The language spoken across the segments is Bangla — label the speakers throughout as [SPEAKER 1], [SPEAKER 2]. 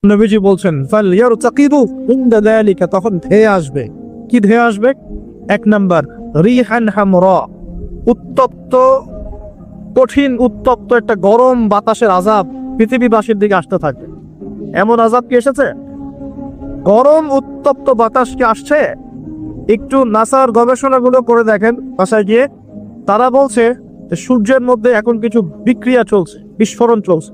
[SPEAKER 1] নবীজি বলছেন ফালইয়ারতাকিবু ইনদা যালিকা, তখন ধেয়ে আসবে। কি ধেয়ে আসবে? এক নাম্বার রিহান হামরা, উত্তপ্ত, কঠিন উত্তপ্ত একটা গরম বাতাসের আযাব পৃথিবীবাসীর দিকে আসতে থাকবে। এমন আযাব কি এসেছে? গরম উত্তপ্ত বাতাস কি আসছে? একটু নাসার গবেষণাগুলো করে দেখেন বাসায় গিয়ে। তারা বলছে যে সূর্যের মধ্যে এখন কিছু বিক্রিয়া চলছে, বিস্ফোরণ চলছে।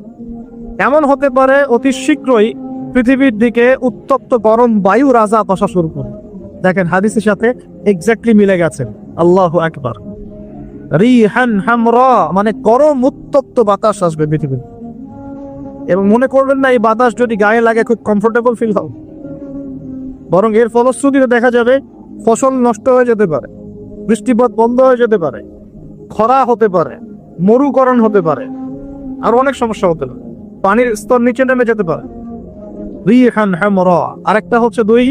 [SPEAKER 1] এমন হতে পারে অতি শীঘ্রই পৃথিবীর দিকে উত্তপ্ত গরম বায়ুর আযাব আসা শুরু করবে। দেখেন হাদিসের সাথে এক্স্যাক্টলি মিলে গেছে। আল্লাহু আকবার। রিহান হামরা মানে গরম উত্তপ্ত বাতাস আসবে পৃথিবীতে। এবং মনে করবেন না এই বাতাস যদি গায়ে লাগে খুব কমফোর্টেবল ফিল হবে, বরং এর ফলশ্রুতিতে দেখা যাবে ফসল নষ্ট হয়ে যেতে পারে, বৃষ্টিপাত বন্ধ হয়ে যেতে পারে, খরা হতে পারে, মরুকরণ হতে পারে, আর অনেক সমস্যা হতে পারে, পানির স্তর নিচে নেমে যেতে পারে। রিহান হামরা। আরেকটা হচ্ছে দুই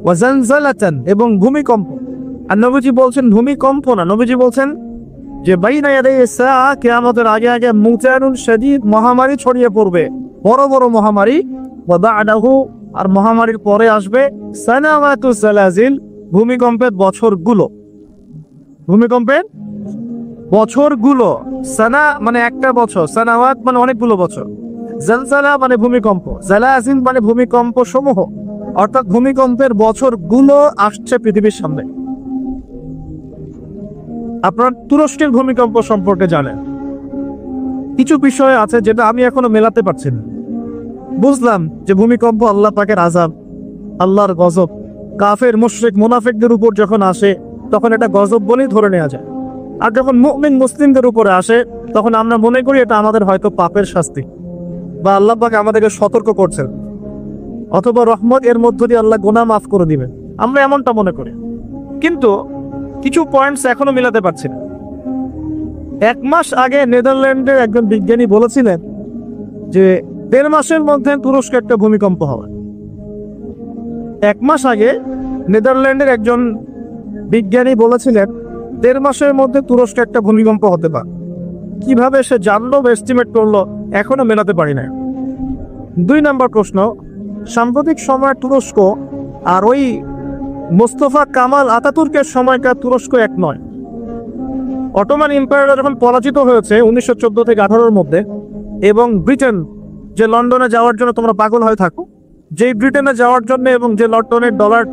[SPEAKER 1] ওয়াজানজালাতান, এবং ভূমিকম্প। আর নবীজি বলছেন ভূমিকম্প না, নবীজি বলছেন যে বাইনা ইয়াদাই সাআ, কিয়ামতের আগে আগে মুতানুন শাদীদ, মহামারী ছড়িয়ে পড়বে, বড় বড় মহামারী। ওয়া বা'দাহু, আর মহামারীর পরে আসবে সানাওয়াতু সালাজিল, ভূমিকম্পের বছরগুলো। ভূমিকম্পের বছরগুলো। সানা মানে একটা বছর, সানাওয়াত মানে অনেকগুলো বছর, জালজালা মানে ভূমিকম্প, জালাজিল মানে ভূমিকম্প সমূহ। অর্থাৎ ভূমিকম্পের বছরগুলো আসছে পৃথিবীর সামনে। আপনার তুরস্কের ভূমিকম্প সম্পর্কে জানেন? কিছু বিষয় আছে যেটা আমি এখনো মেলাতে পারছি না। বুঝলাম যে ভূমিকম্প আল্লাহ পাকের আযাব, আল্লাহর গজব। কাফের মুশরিক মুনাফিকদের উপর যখন আসে তখন এটা গজব বলেই ধরে নেওয়া যায়। আর যখন মুমিন মুসলিমদের উপরে আসে তখন আমরা মনে করি এটা আমাদের হয়তো পাপের শাস্তি, বা আল্লাহ পাক আমাদেরকে সতর্ক করছেন, অথবা রহমত, এর মধ্য দিয়ে আল্লাহ গুনাহ মাফ করে দিবেন। আমরা এমনটা মনে করি, কিন্তু কিছু পয়েন্টস এখনো মিলাতে পারছি না। 1 মাস আগে নেদারল্যান্ডের একজন বিজ্ঞানী বলেছিলেন যে 1.5 মাসের মধ্যে তুরস্কে একটা ভূমিকম্প হবে। 1 মাস আগে নেদারল্যান্ডের একজন বিজ্ঞানী বলেছিলেন 1.5 মাসের মধ্যে তুরস্কে একটা ভূমিকম্প হতে পারে। কিভাবে সে জানলো বা এস্টিমেট করলো এখনো মেলাতে পারি না। 2 নম্বর প্রশ্ন, সাম্প্রতিক সময় তুরস্ক আর ওই মোস্তফা কামাল আতাতুর্কের সময়কার তুরস্ক এক নয়। অটোমান এম্পায়ার যখন পরাজিত হয়েছে 1914 থেকে 18-এর মধ্যে, এবং ব্রিটেন যে লন্ডনে যাওয়ার জন্য তোমরা পাগল হয়ে থাকো, যেই ব্রিটেনে যাওয়ার জন্য এবং যে লন্ডনের ডলার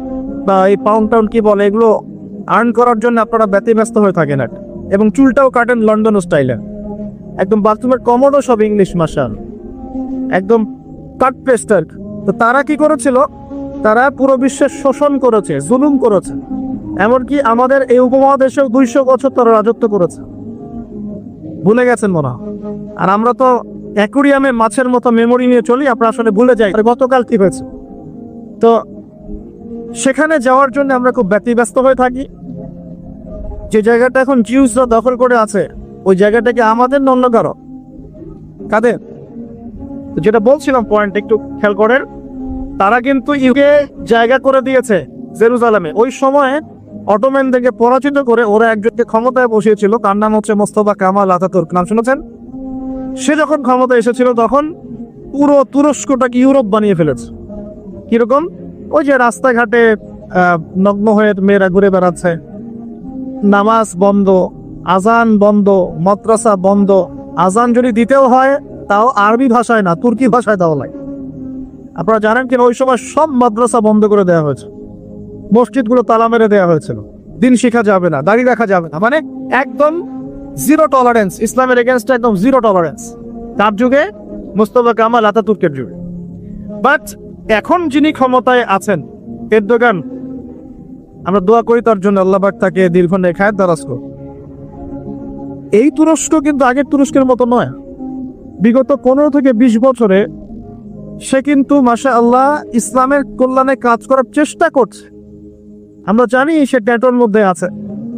[SPEAKER 1] বা এই পাউন্ড টাউন কি বলে এগুলো আর্ন করার জন্য আপনারা ব্যতিব্যস্ত হয়ে থাকেন, এবং চুলটাও কাটেন লন্ডন স্টাইলে, একদম বাথরুমের কমোডও সব ইংলিশ মাশাল, একদম কাট পেস্টার। তো তারা কি করেছিল? তারা পুরো বিশ্বের শোষণ করেছে, জুলুম করেছে। এমনকি আমাদের এই উপমহাদেশেও 200 বছর তারা রাজত্ব করেছে। ভুলে গেছেন মনে হয়। আর আমরা তো অ্যাকুরিয়ামে মাছের মতো মেমোরি নিয়ে চলি, আমরা আসলে ভুলে যাই গতকাল কি হয়েছে। তো সেখানে যাওয়ার জন্য আমরা খুব ব্যতিব্যস্ত হয়ে থাকি। যে জায়গাটা এখন জিউসরা দখল করে আছে ওই জায়গাটাকে আমাদের অন্য কারো কাদের? যেটা বলছিলাম পয়েন্ট একটু খেয়াল করেন, তারা কিন্তু ইউকে জায়গা করে দিয়েছে জেরুজালেমে। ওই সময়ে অটোম্যানদেরকে পরাজিত করে ওরা একজনকে ক্ষমতায় বসিয়েছিল, তার নাম হচ্ছে মোস্তফা কামাল আতাতুর্ক। নাম শুনেছেন? সে যখন ক্ষমতা এসেছিল তখন পুরো তুরস্কটাকে ইউরোপ বানিয়ে ফেলেছে। কিরকম? ওই যে রাস্তাঘাটে নগ্ন হয়ে মেয়েরা ঘুরে বেড়াচ্ছে, নামাজ বন্ধ, আজান বন্ধ, মাদ্রাসা বন্ধ। আজান যদি দিতেও হয় তাও আরবি ভাষায় না, তুর্কি ভাষায় দেওয়া লাগে। আপনারা জানেন কিনা ওই সময় সব মাদ্রাসা বন্ধ করে দেওয়া হয়েছে, মসজিদগুলো তালা মেরে দেওয়া হয়েছিল। দিন শিখা যাবে না, দাড়ি রাখা যাবে না, মানে একদম জিরো টলারেন্স, ইসলামের এগেনস্টে একদম জিরো টলারেন্স। তার যুগে মোস্তফা কামাল আতাতুর্কের যুগে। বাট এখন যিনি ক্ষমতায় আছেন এরদোগান, আমরা দোয়া করি তার জন্য, আল্লাহ পাক তাকে দীর্ঘ নেখায়েত দারাজ করুন। এই তুরস্ক কিন্তু আগের তুরস্কের মতো নয়। বিগত 15 থেকে 20 বছরে সে কিন্তু মাশাআল্লাহ ইসলামের কল্যাণে কাজ করার চেষ্টা করছে। আমরা জানি সে ন্যাটোর মধ্যে আছে,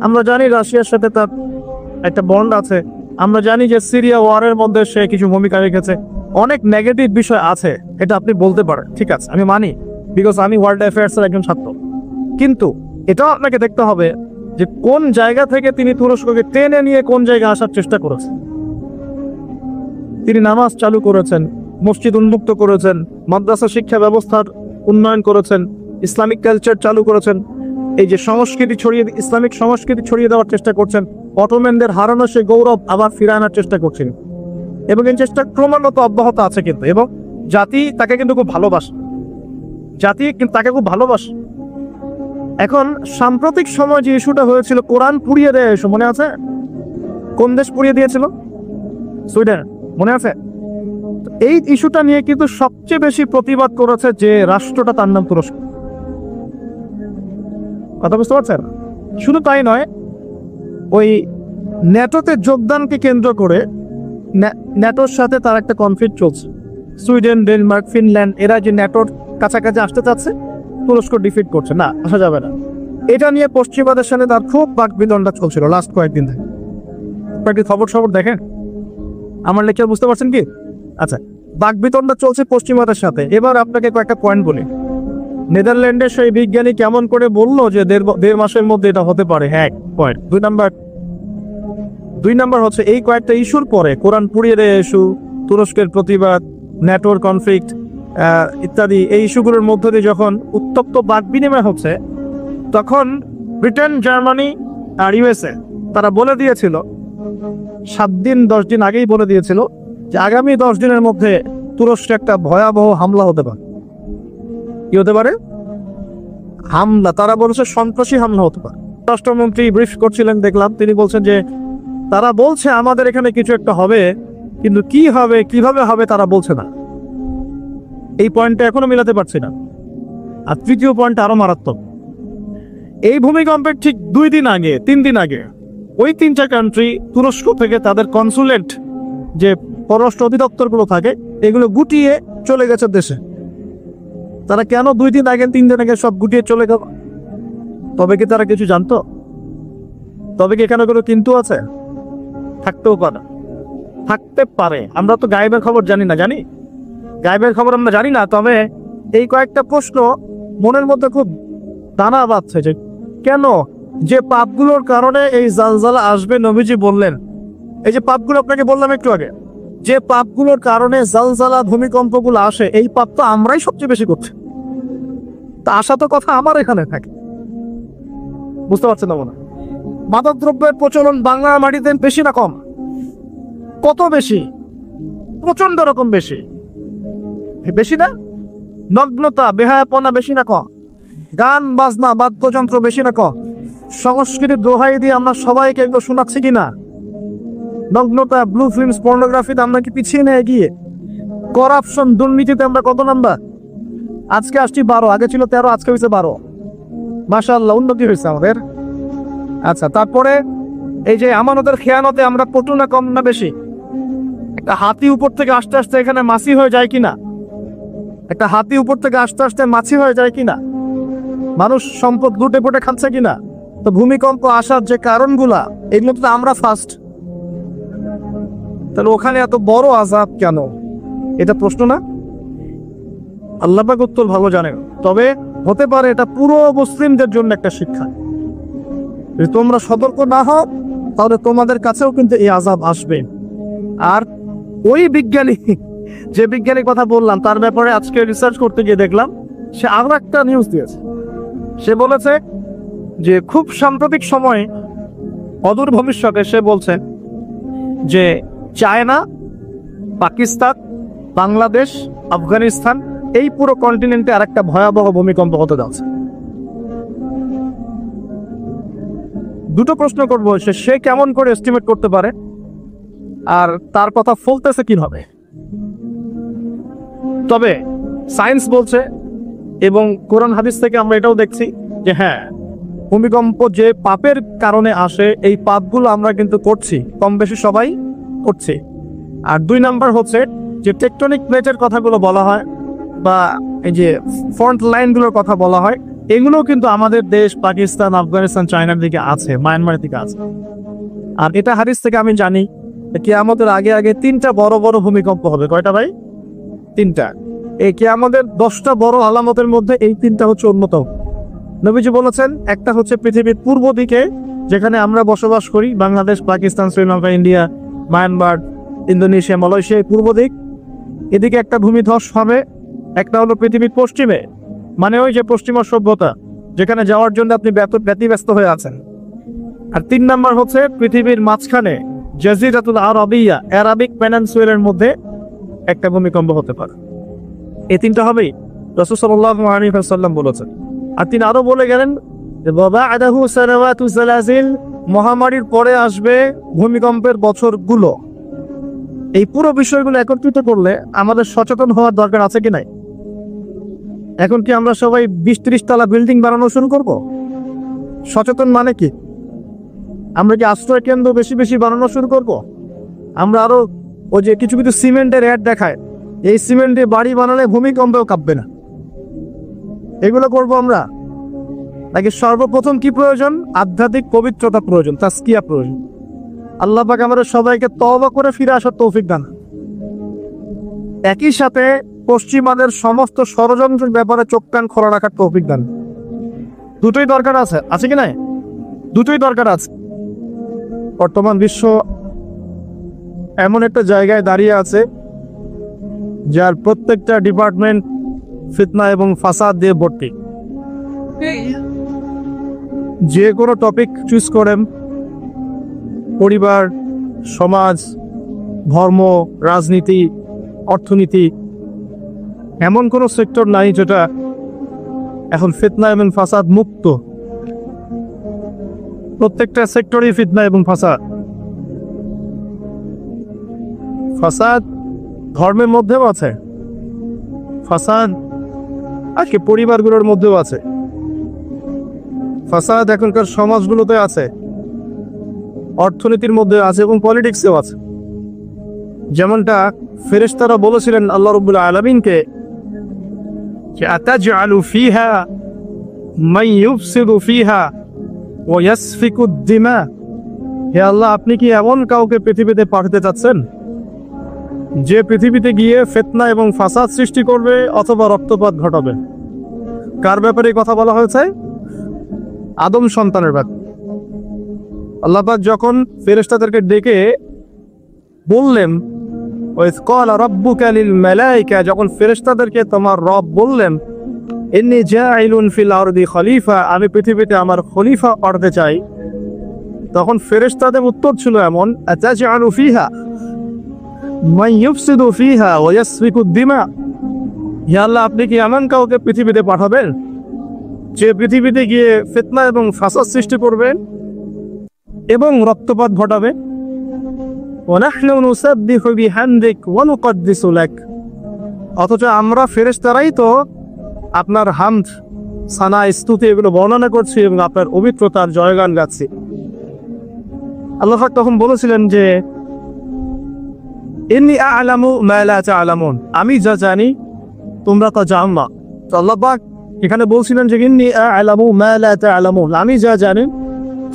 [SPEAKER 1] আমরা জানি রাশিয়ার সাথে তার একটা বন্ড আছে, আমরা জানি যে সিরিয়া ওয়ারের মধ্যে সে কিছু ভূমিকা রেখেছে। অনেক নেগেটিভ বিষয় আছে, এটা আপনি বলতে পারেন, ঠিক আছে, আমি মানি, বিকজ আমি ওয়ার্ল্ড অ্যাফেয়ার্সের একজন ছাত্র। কিন্তু এটাও আপনাকে দেখতে হবে যে কোন জায়গা থেকে তিনি তুরস্ককে টেনে নিয়ে কোন জায়গায় আসার চেষ্টা করেছেন। তিনি নামাজ চালু করেছেন, মসজিদ উন্মুক্ত করেছেন, মাদ্রাসা শিক্ষা ব্যবস্থার উন্নয়ন করেছেন, ইসলামিক কালচার চালু করেছেন, এই যে সংস্কৃতি ছড়িয়ে ইসলামিক সংস্কৃতি ছড়িয়ে দেওয়ার চেষ্টা করছেন, অটোম্যানদের হারানো সেই গৌরব আবার ফিরে আনার চেষ্টা করছেন, এবং এই চেষ্টা ক্রমাগত অব্যাহত আছে কিন্তু, এবং জাতি তাকে কিন্তু খুব ভালোবাসে, জাতি কিন্তু তাকে খুব ভালোবাসে। এখন সাম্প্রতিক সময় যে ইস্যুটা হয়েছিল কোরআন পুড়িয়ে দেয় ইস্যু, মনে আছে? কোন দেশ পুড়িয়ে দিয়েছিল? সুইডেন, মনে আছে? এই ইস্যুটা নিয়ে কিন্তু সবচেয়ে বেশি প্রতিবাদ করেছে যে রাষ্ট্রটা, তার নাম তুরস্ক। কথা বুঝতে পারছেন? শুধু তাই নয়, ওই ন্যাটোতে যোগদানকে কেন্দ্র করে ন্যাটোর সাথে তার একটা কনফ্লিক্ট চলছে। সুইডেন, ডেনমার্ক, ফিনল্যান্ড এরা যে ন্যাটোর কাছাকাছি আসতে চাচ্ছে, তুরস্ক ডিফিট করছে, না আসা যাবে না। এটা নিয়ে পশ্চিমাদের সাথে তার খুব বাকবিতণ্ডা চলছিল লাস্ট কয়েকদিন থেকে। কয়েকটি খবর দেখেন, আমার লেকচার বুঝতে পারছেন কি? আচ্ছা, বাকবিতণ্ডা চলছে পশ্চিমাদের সাথে। এবার আপনাকে কয়েকটা পয়েন্ট বলি। নেদারল্যান্ডের সেই বিজ্ঞানী কেমন করে বললো যে দেড় মাসের মধ্যে এটা হতে পারে, হ্যাঁ পয়েন্ট। দুই নাম্বার হচ্ছে এই কয়েকটা ইস্যুর পরে কোরআন পুড়িয়ে দেয় ইস্যু, তুরস্কের প্রতিবাদ, ন্যাটোর কনফ্লিক্ট ইত্যাদি, এই ইস্যুগুলোর মধ্য দিয়ে যখন উত্তপ্ত বাক বিনিময় হচ্ছে, তখন ব্রিটেন, জার্মানি আর ইউএসএ তারা বলে দিয়েছিল 7-10 দিন আগেই বলে দিয়েছিল যে আগামী 10 দিনের মধ্যে তুরস্কে একটা ভয়াবহ হামলা হতে পারে। কি হতে পারে? হামলা। তারা বলেছে সন্ত্রাসী হামলা হতে পারে। রাষ্ট্রমন্ত্রী ব্রিফ করছিলেন, দেখলাম তিনি বলছেন যে তারা বলছে আমাদের এখানে কিছু একটা হবে, কিন্তু কি হবে, কিভাবে হবে তারা বলছে না। এই পয়েন্টটা এখনো মিলাতে পারছি না। আর তৃতীয় পয়েন্ট আরো মারাত্মক। এই ভূমিকম্পের ঠিক 3 দিন আগে ওই 3টা কান্ট্রি তুরস্ক থেকে তাদের কনসুলেট, যে পররাষ্ট্র অধিদপ্তরগুলো থাকে, এগুলো গুটিয়ে চলে গেছে দেশে। তারা কেন 2 দিন আগে 3 দিন আগে সব গুটিয়ে চলে গেল? তবে কি তারা কিছু জানতো? তবে কি এখানে কোনো কিন্তু আছে? থাকতেও পারে, থাকতে পারে। আমরা তো গায়েবের খবর জানি না, গায়েবের খবর আমরা জানি না। তবে এই কয়েকটা প্রশ্ন মনের মধ্যে খুব দানা বাঁধছে যে কেন, যে পাপগুলোর কারণে এই জালজালা আসবে, নবীজি বললেন। এই যে পাপগুলো আপনাকে বললাম একটু আগে, যে পাপগুলোর কারণে জালজালা ভূমিকম্পগুলো আসে, এই পাপ তো আমরাই সবচেয়ে বেশি করছি। তা আসা তো কথা আমার এখানে থাকে, বুঝতে পারছেন না মনে? মাদকদ্রব্যের প্রচলন বাংলার মাটিতে বেশি না কম? কত বেশি? প্রচন্ড রকম বেশি। বেশি না? নগ্নতা, বেহায়াপনা বেশি না কম? গান বাজনা, বাদ্যযন্ত্র বেশি না কম? সংস্কৃতির দোহাই দিয়ে আমরা সবাইকে একটু শোনাচ্ছি কিনা? নগ্নতা, ব্লু ফিল্মস, পর্নোগ্রাফিতে আমরা কি পিছিয়ে নেই এগিয়ে? করাপশন, দুর্নীতিতে আমরা কত নাম্বার? আজকে আসছি 12, আগে ছিল 13, আজকে হয়েছে 12। মাশাআল্লাহ, উন্নতি হয়েছে আমাদের। আচ্ছা, তারপরে এই যে আমানতের খেয়ানতে আমরা পটু না কম না বেশি? একটা হাতি উপর থেকে আস্তে আস্তে এখানে মাছি হয়ে যায় কিনা? একটা হাতি উপর থেকে আস্তে আস্তে মাছি হয়ে যায় কিনা? মানুষ সম্পদ লুটে পুটে খাচ্ছে কিনা? তো ভূমিকম্প আসার যে কারণগুলা, এগুলো তো আমরা ফার্স্ট। তাহলে ওখানে এত বড় আযাব কেন? এটা প্রশ্ন না? আল্লাহ পাক উত্তর ভালো জানেন। তবে হতে পারে এটা পুরো মুসলিমদের জন্য একটা শিক্ষা। যদি তোমরা সতর্ক না হও, তাহলে তোমাদের কাছেও কিন্তু এই আযাব আসবে। আর ওই বিজ্ঞানী, যে বিজ্ঞানীর কথা বললাম, তার ব্যাপারে আজকে রিসার্চ করতে গিয়ে দেখলাম সে আরো একটা নিউজ দিয়েছে। সে বলেছে যে খুব সাম্প্রতিক সময়ে, অদূর ভবিষ্যতে, সে বলছে যে চায়না, পাকিস্তান, বাংলাদেশ, আফগানিস্তান, এই পুরো কন্টিনেন্টে আর একটা ভয়াবহ ভূমিকম্প হতে যাচ্ছে। দুটো প্রশ্ন করবো, সে কেমন করে এস্টিমেট করতে পারে, আর তার কথা ফলতেছে কিভাবে? তবে সায়েন্স বলছে, এবং কোরআন হাদিস থেকে আমরা এটাও দেখছি যে হ্যাঁ, ভূমিকম্প যে পাপের কারণে আসে, এই পাপগুলো আমরা কিন্তু করছি, কম বেশি সবাই করছি। আর 2 নাম্বার হচ্ছে যে টেকটনিক প্লেটের কথাগুলো বলা হয়, বা এই যে ফ্রন্ট লাইনগুলোর কথা বলা হয়, এগুলোও কিন্তু আমাদের দেশ, পাকিস্তান, আফগানিস্তান, চায়নার দিকে আছে, মায়ানমারের দিকে আছে। আর এটা হাদিস থেকে আমি জানি কিয়ামতের আগে আগে 3টা বড় বড় ভূমিকম্প হবে। কয়টা ভাই? 3টা। এই কিয়ামতের 10টা বড় আলামতের মধ্যে এই 3টা হচ্ছে অন্যতম। নবীজি বলেছেন, একটা হচ্ছে পৃথিবীর পূর্ব দিকে, যেখানে আমরা বসবাস করি, Bangladesh, Pakistan, Sri Lanka, India, Myanmar, Indonesia, Malaysia, পূর্ব দিক। এদিকে একটা ভূমিধস হবে, একটা হলো পৃথিবীর পশ্চিমে, মানে ওই যে পশ্চিমা সভ্যতা, যেখানে যাওয়ার জন্য আপনি ব্যতিব্যস্ত হয়ে আছেন। আর 3 নাম্বার হচ্ছে পৃথিবীর মাঝখানে জাজিরাতুল আরবিয়া, আরাবিক পেনিনসুলার মধ্যে একটা ভূমিকম্প হতে পারে। এই 3টা হবেই, রাসূল সাল্লাল্লাহু আলাইহি ওয়াসাল্লাম বলেছেন। আর তিনি আরো বলে গেলেন যে বা'দাহু সানাওয়াতু সালাসিল, মহামারীর পরে আসবে ভূমিকম্পের বছরগুলো। এই পুরো বিষয়গুলো একত্রিত করলে আমাদের সচেতন হওয়ার দরকার আছে কি নাই? এখন কি আমরা সবাই 20-30 তলা বিল্ডিং বানানো শুরু করব? সচেতন মানে কি? আমরা কি আশ্রয় কেন্দ্র বেশি বেশি বানানো শুরু করব? আমরা আরো ওই যে কিছু কিছু সিমেন্টের অ্যাড দেখায়, এই সিমেন্টে বাড়ি বানালে ভূমিকম্পেও কাঁপবে না, এগুলো করব আমরা? নাকি সর্বপ্রথম কি প্রয়োজন? আধ্যাত্মিক পবিত্রতা প্রয়োজন, তাসকিয়া প্রয়োজন। আল্লাহ পাক আমাদের সবাইকে তওবা করে ফিরে আসার তৌফিক দান। একই সাথে পশ্চিমাদের সমস্ত ষড়যন্ত্রের ব্যাপারে চোখ কান খোলা রাখার তৌফিক দান। দুটোই দরকার আছে, আছে কি নাই? দুটোই দরকার আছে। বর্তমান বিশ্ব এমন একটা জায়গায় দাঁড়িয়ে আছে যার প্রত্যেকটা ডিপার্টমেন্ট ফিতনা এবং ফাসাদ দিয়ে ভর্তি। যে কোনো টপিক চুজ করেন, পরিবার, সমাজ, ধর্ম, রাজনীতি, অর্থনীতি, এমন কোনো সেক্টর নাই যেটা এখন ফিতনা এবং ফাসাদ মুক্ত। প্রত্যেকটা সেক্টরই ফিতনা এবং ফাসাদ। ফাসাদ ধর্মের মধ্যেও আছে, ফাসাদ আজকে পরিবারগুলোর মধ্যেও আছে, ফাসাদ এখনকার সমাজগুলোতে আছে, অর্থনীতির মধ্যে আছে এবং পলিটিক্সেও আছে। যেমনটা ফেরেশতারা বলেছিলেন আল্লাহ রাব্বুল আলামিনকে যে আতাজআলু ফিহা মান ইউফসিদু ফিহা ওয়া ইয়াসফিকু দিমা, হে আল্লাহ, আপনি কি এমন কাউকে পৃথিবীতে পাঠাতে চাচ্ছেন যে পৃথিবীতে গিয়ে ফিতনা এবং ফাসাদ সৃষ্টি করবে অথবা রক্তপাত ঘটাবে? কার ব্যাপারে কথা বলা হয়েছে? আদম সন্তানের ব্যাপারে। আল্লাহ পাক যখন ফেরেশতাদেরকে ডেকে বললেন, ওয়াইজ ক্বালা রাব্বুকা লিল মালায়েকা, যখন ফেরেশতাদেরকে তোমার রব বললেন ইন্নী জাইলুন ফিল আরদি খলিফা, আমি পৃথিবীতে আমার খলিফা পাঠাতে চাই, তখন ফেরেশতাদের উত্তর ছিল এমন, আতাজআলু ফিহা মান ইউফসিদু ফিহা ওয়া ইয়াসফিকু দিমা, হে আল্লাহ, আপনি কি এমন কাউকে পৃথিবীতে পাঠাবেন যে পৃথিবীতে গিয়ে ফিতনা এবং ফাসাদ সৃষ্টি করবেন এবং রক্তপাত ঘটাবে? ওয়ানাহনু নুসাব্বিহু বিহামদিক ওয়া নুকদ্দিসু লাক, অথচ আমরা ফেরেশতারাই তো আপনার হামদ, সানা, স্তুতি এগুলো বর্ণনা করছি এবং আপনার পবিত্রতার জয়গান গাচ্ছি। আল্লাহ পাক তখন বলেছিলেন যে ইন্নী আ'লামু মা লা তা'লামুন, আমি যা জানি তোমরা তা জানো না। তো আল্লাহ পাক এখানে বলছিলেন যে ইন্নী আ'লামু মা লা তা'লামুন, আমি যা জানি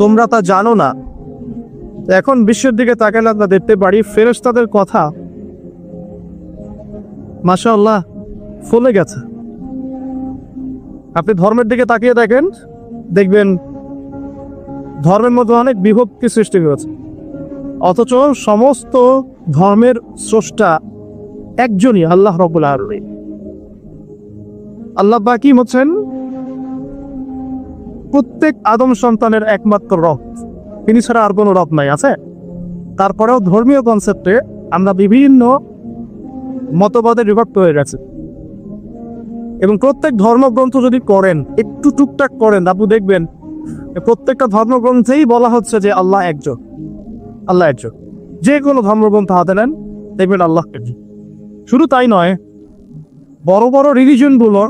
[SPEAKER 1] তোমরা তা জানো না। এখন বিশ্বের দিকে তাকালে আমরা দেখতে পারি ফেরেশতাদের কথা মাশাআল্লাহ ফলে গেছে। আপনি ধর্মের দিকে তাকিয়ে দেখেন, দেখবেন ধর্মের মধ্যে অনেক বিভক্তি সৃষ্টি হয়েছে, অথচ সমস্ত ধর্মের স্রষ্টা একজনই, আল্লাহ রাব্বুল আলামিন। আল্লাহ পাক হচ্ছেন প্রত্যেক আদম সন্তানের একমাত্র রব, তিনি ছাড়া আর কোনো রব নাই। আছে তারপরেও ধর্মীয় কনসেপ্টে আমরা বিভিন্ন মতবাদে বিভক্ত হয়ে গেছে, এবং প্রত্যেক ধর্মগ্রন্থ যদি করেন, একটু টুকটাক করেন, আপনি দেখবেন প্রত্যেকটা ধর্মগ্রন্থেই বলা হচ্ছে যে আল্লাহ একজন, আল্লাহ একজন। যে কোনো ধর্মগ্রন্থ হাতে নেন, দেখবেন আল্লাহ একজন। শুধু তাই নয়, বড় বড় রিলিজিয়নগুলোর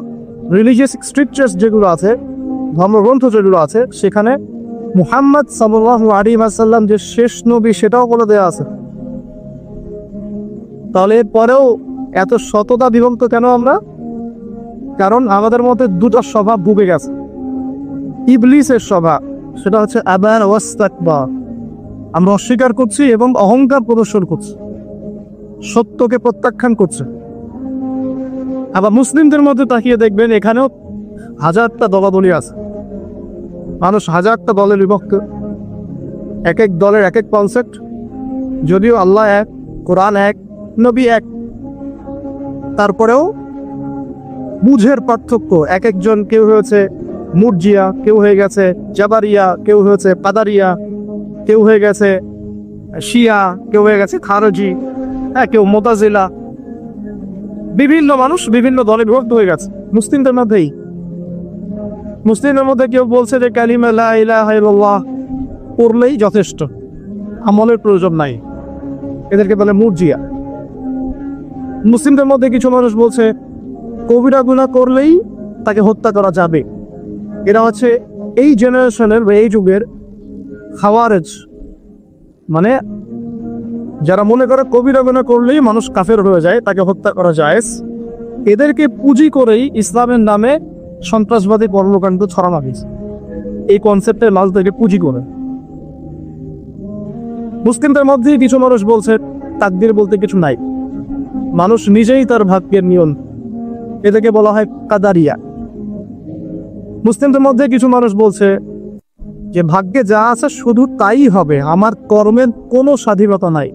[SPEAKER 1] রিলিজিয়াস স্ক্রিপচার্স যেগুলো আছে, ধর্মগ্রন্থ যেগুলো আছে, সেখানে মুহাম্মদ সাল্লাল্লাহু আলাইহি ওয়াসাল্লাম যে শেষ নবী সেটাও বলে দেওয়া আছে। তাহলে এরপরেও এত শততা বিভক্ত কেন আমরা? কারণ আমাদের মধ্যে দুটো স্বভাব ডুবে গেছে। ইবলিসের স্বভাব, সেটা হচ্ছে আবার ওয়াস্তাকবার, আমরা অস্বীকার করছি এবং অহংকার প্রদর্শন করছি, সত্যকে প্রত্যাখ্যান করছে। আবার মুসলিমদের মধ্যে তাকিয়ে দেখবেন এখানেও হাজারটা দলাদলি আছে, মানুষ হাজারটা দলে বিভক্ত, এক এক দলের এক এক কনসেপ্ট, যদিও আল্লাহ এক, কোরআন এক, নবী এক। তারপরেও বুঝের পার্থক্য, এক একজন, কেউ হয়েছে মুরজিয়া, কেউ হয়ে গেছে জাবারিয়া, কেউ হয়েছে কাদারিয়া, কেউ হয়ে গেছে শিয়া, কেউ হয়ে গেছে খারজি, হ্যাঁ, কেউ মুতাজিলা। বিভিন্ন মানুষ বিভিন্ন দলে বিভক্ত হয়ে গেছে। মুসলিমদের মধ্যেই, মুসলিমদের মধ্যে কেউ বলছে যে কালিমা লা ইলাহা ইল্লাল্লাহ পড়লেই যথেষ্ট, আমলের প্রয়োজন নাই, এদেরকে বলে মুরজিয়া। মুসলিমদের মধ্যে কিছু মানুষ বলছে কবিরা গুনাহ করলেই তাকে হত্যা করা যাবে। এরা হচ্ছে এই জেনারেশনের বা এই যুগের খাওয়ারেজ, মানে যারা মনে করে কবিরা গুনাহ করলেই মানুষ কাফের হয়ে যায়, তাকে হত্যা করা জায়েজ। এদেরকে পুঁজি করেই ইসলামের নামে সন্ত্রাসবাদী কর্মকাণ্ড ছড়ানো হয়েছে, এই কনসেপ্টের মাঝ থেকে পুঁজি করে। মুসলিমদের মধ্যে কিছু মানুষ বলছে তাকদীর বলতে কিছু নাই, মানুষ নিজেই তার ভাগ্যের নিয়ম, এটাকে বলা হয় কাদারিয়া। মুসলিমদের মধ্যে কিছু মানুষ বলছে যে ভাগ্যে যা আছে শুধু তাই হবে, আমার কর্মের কোনো স্বাধীনতা নাই,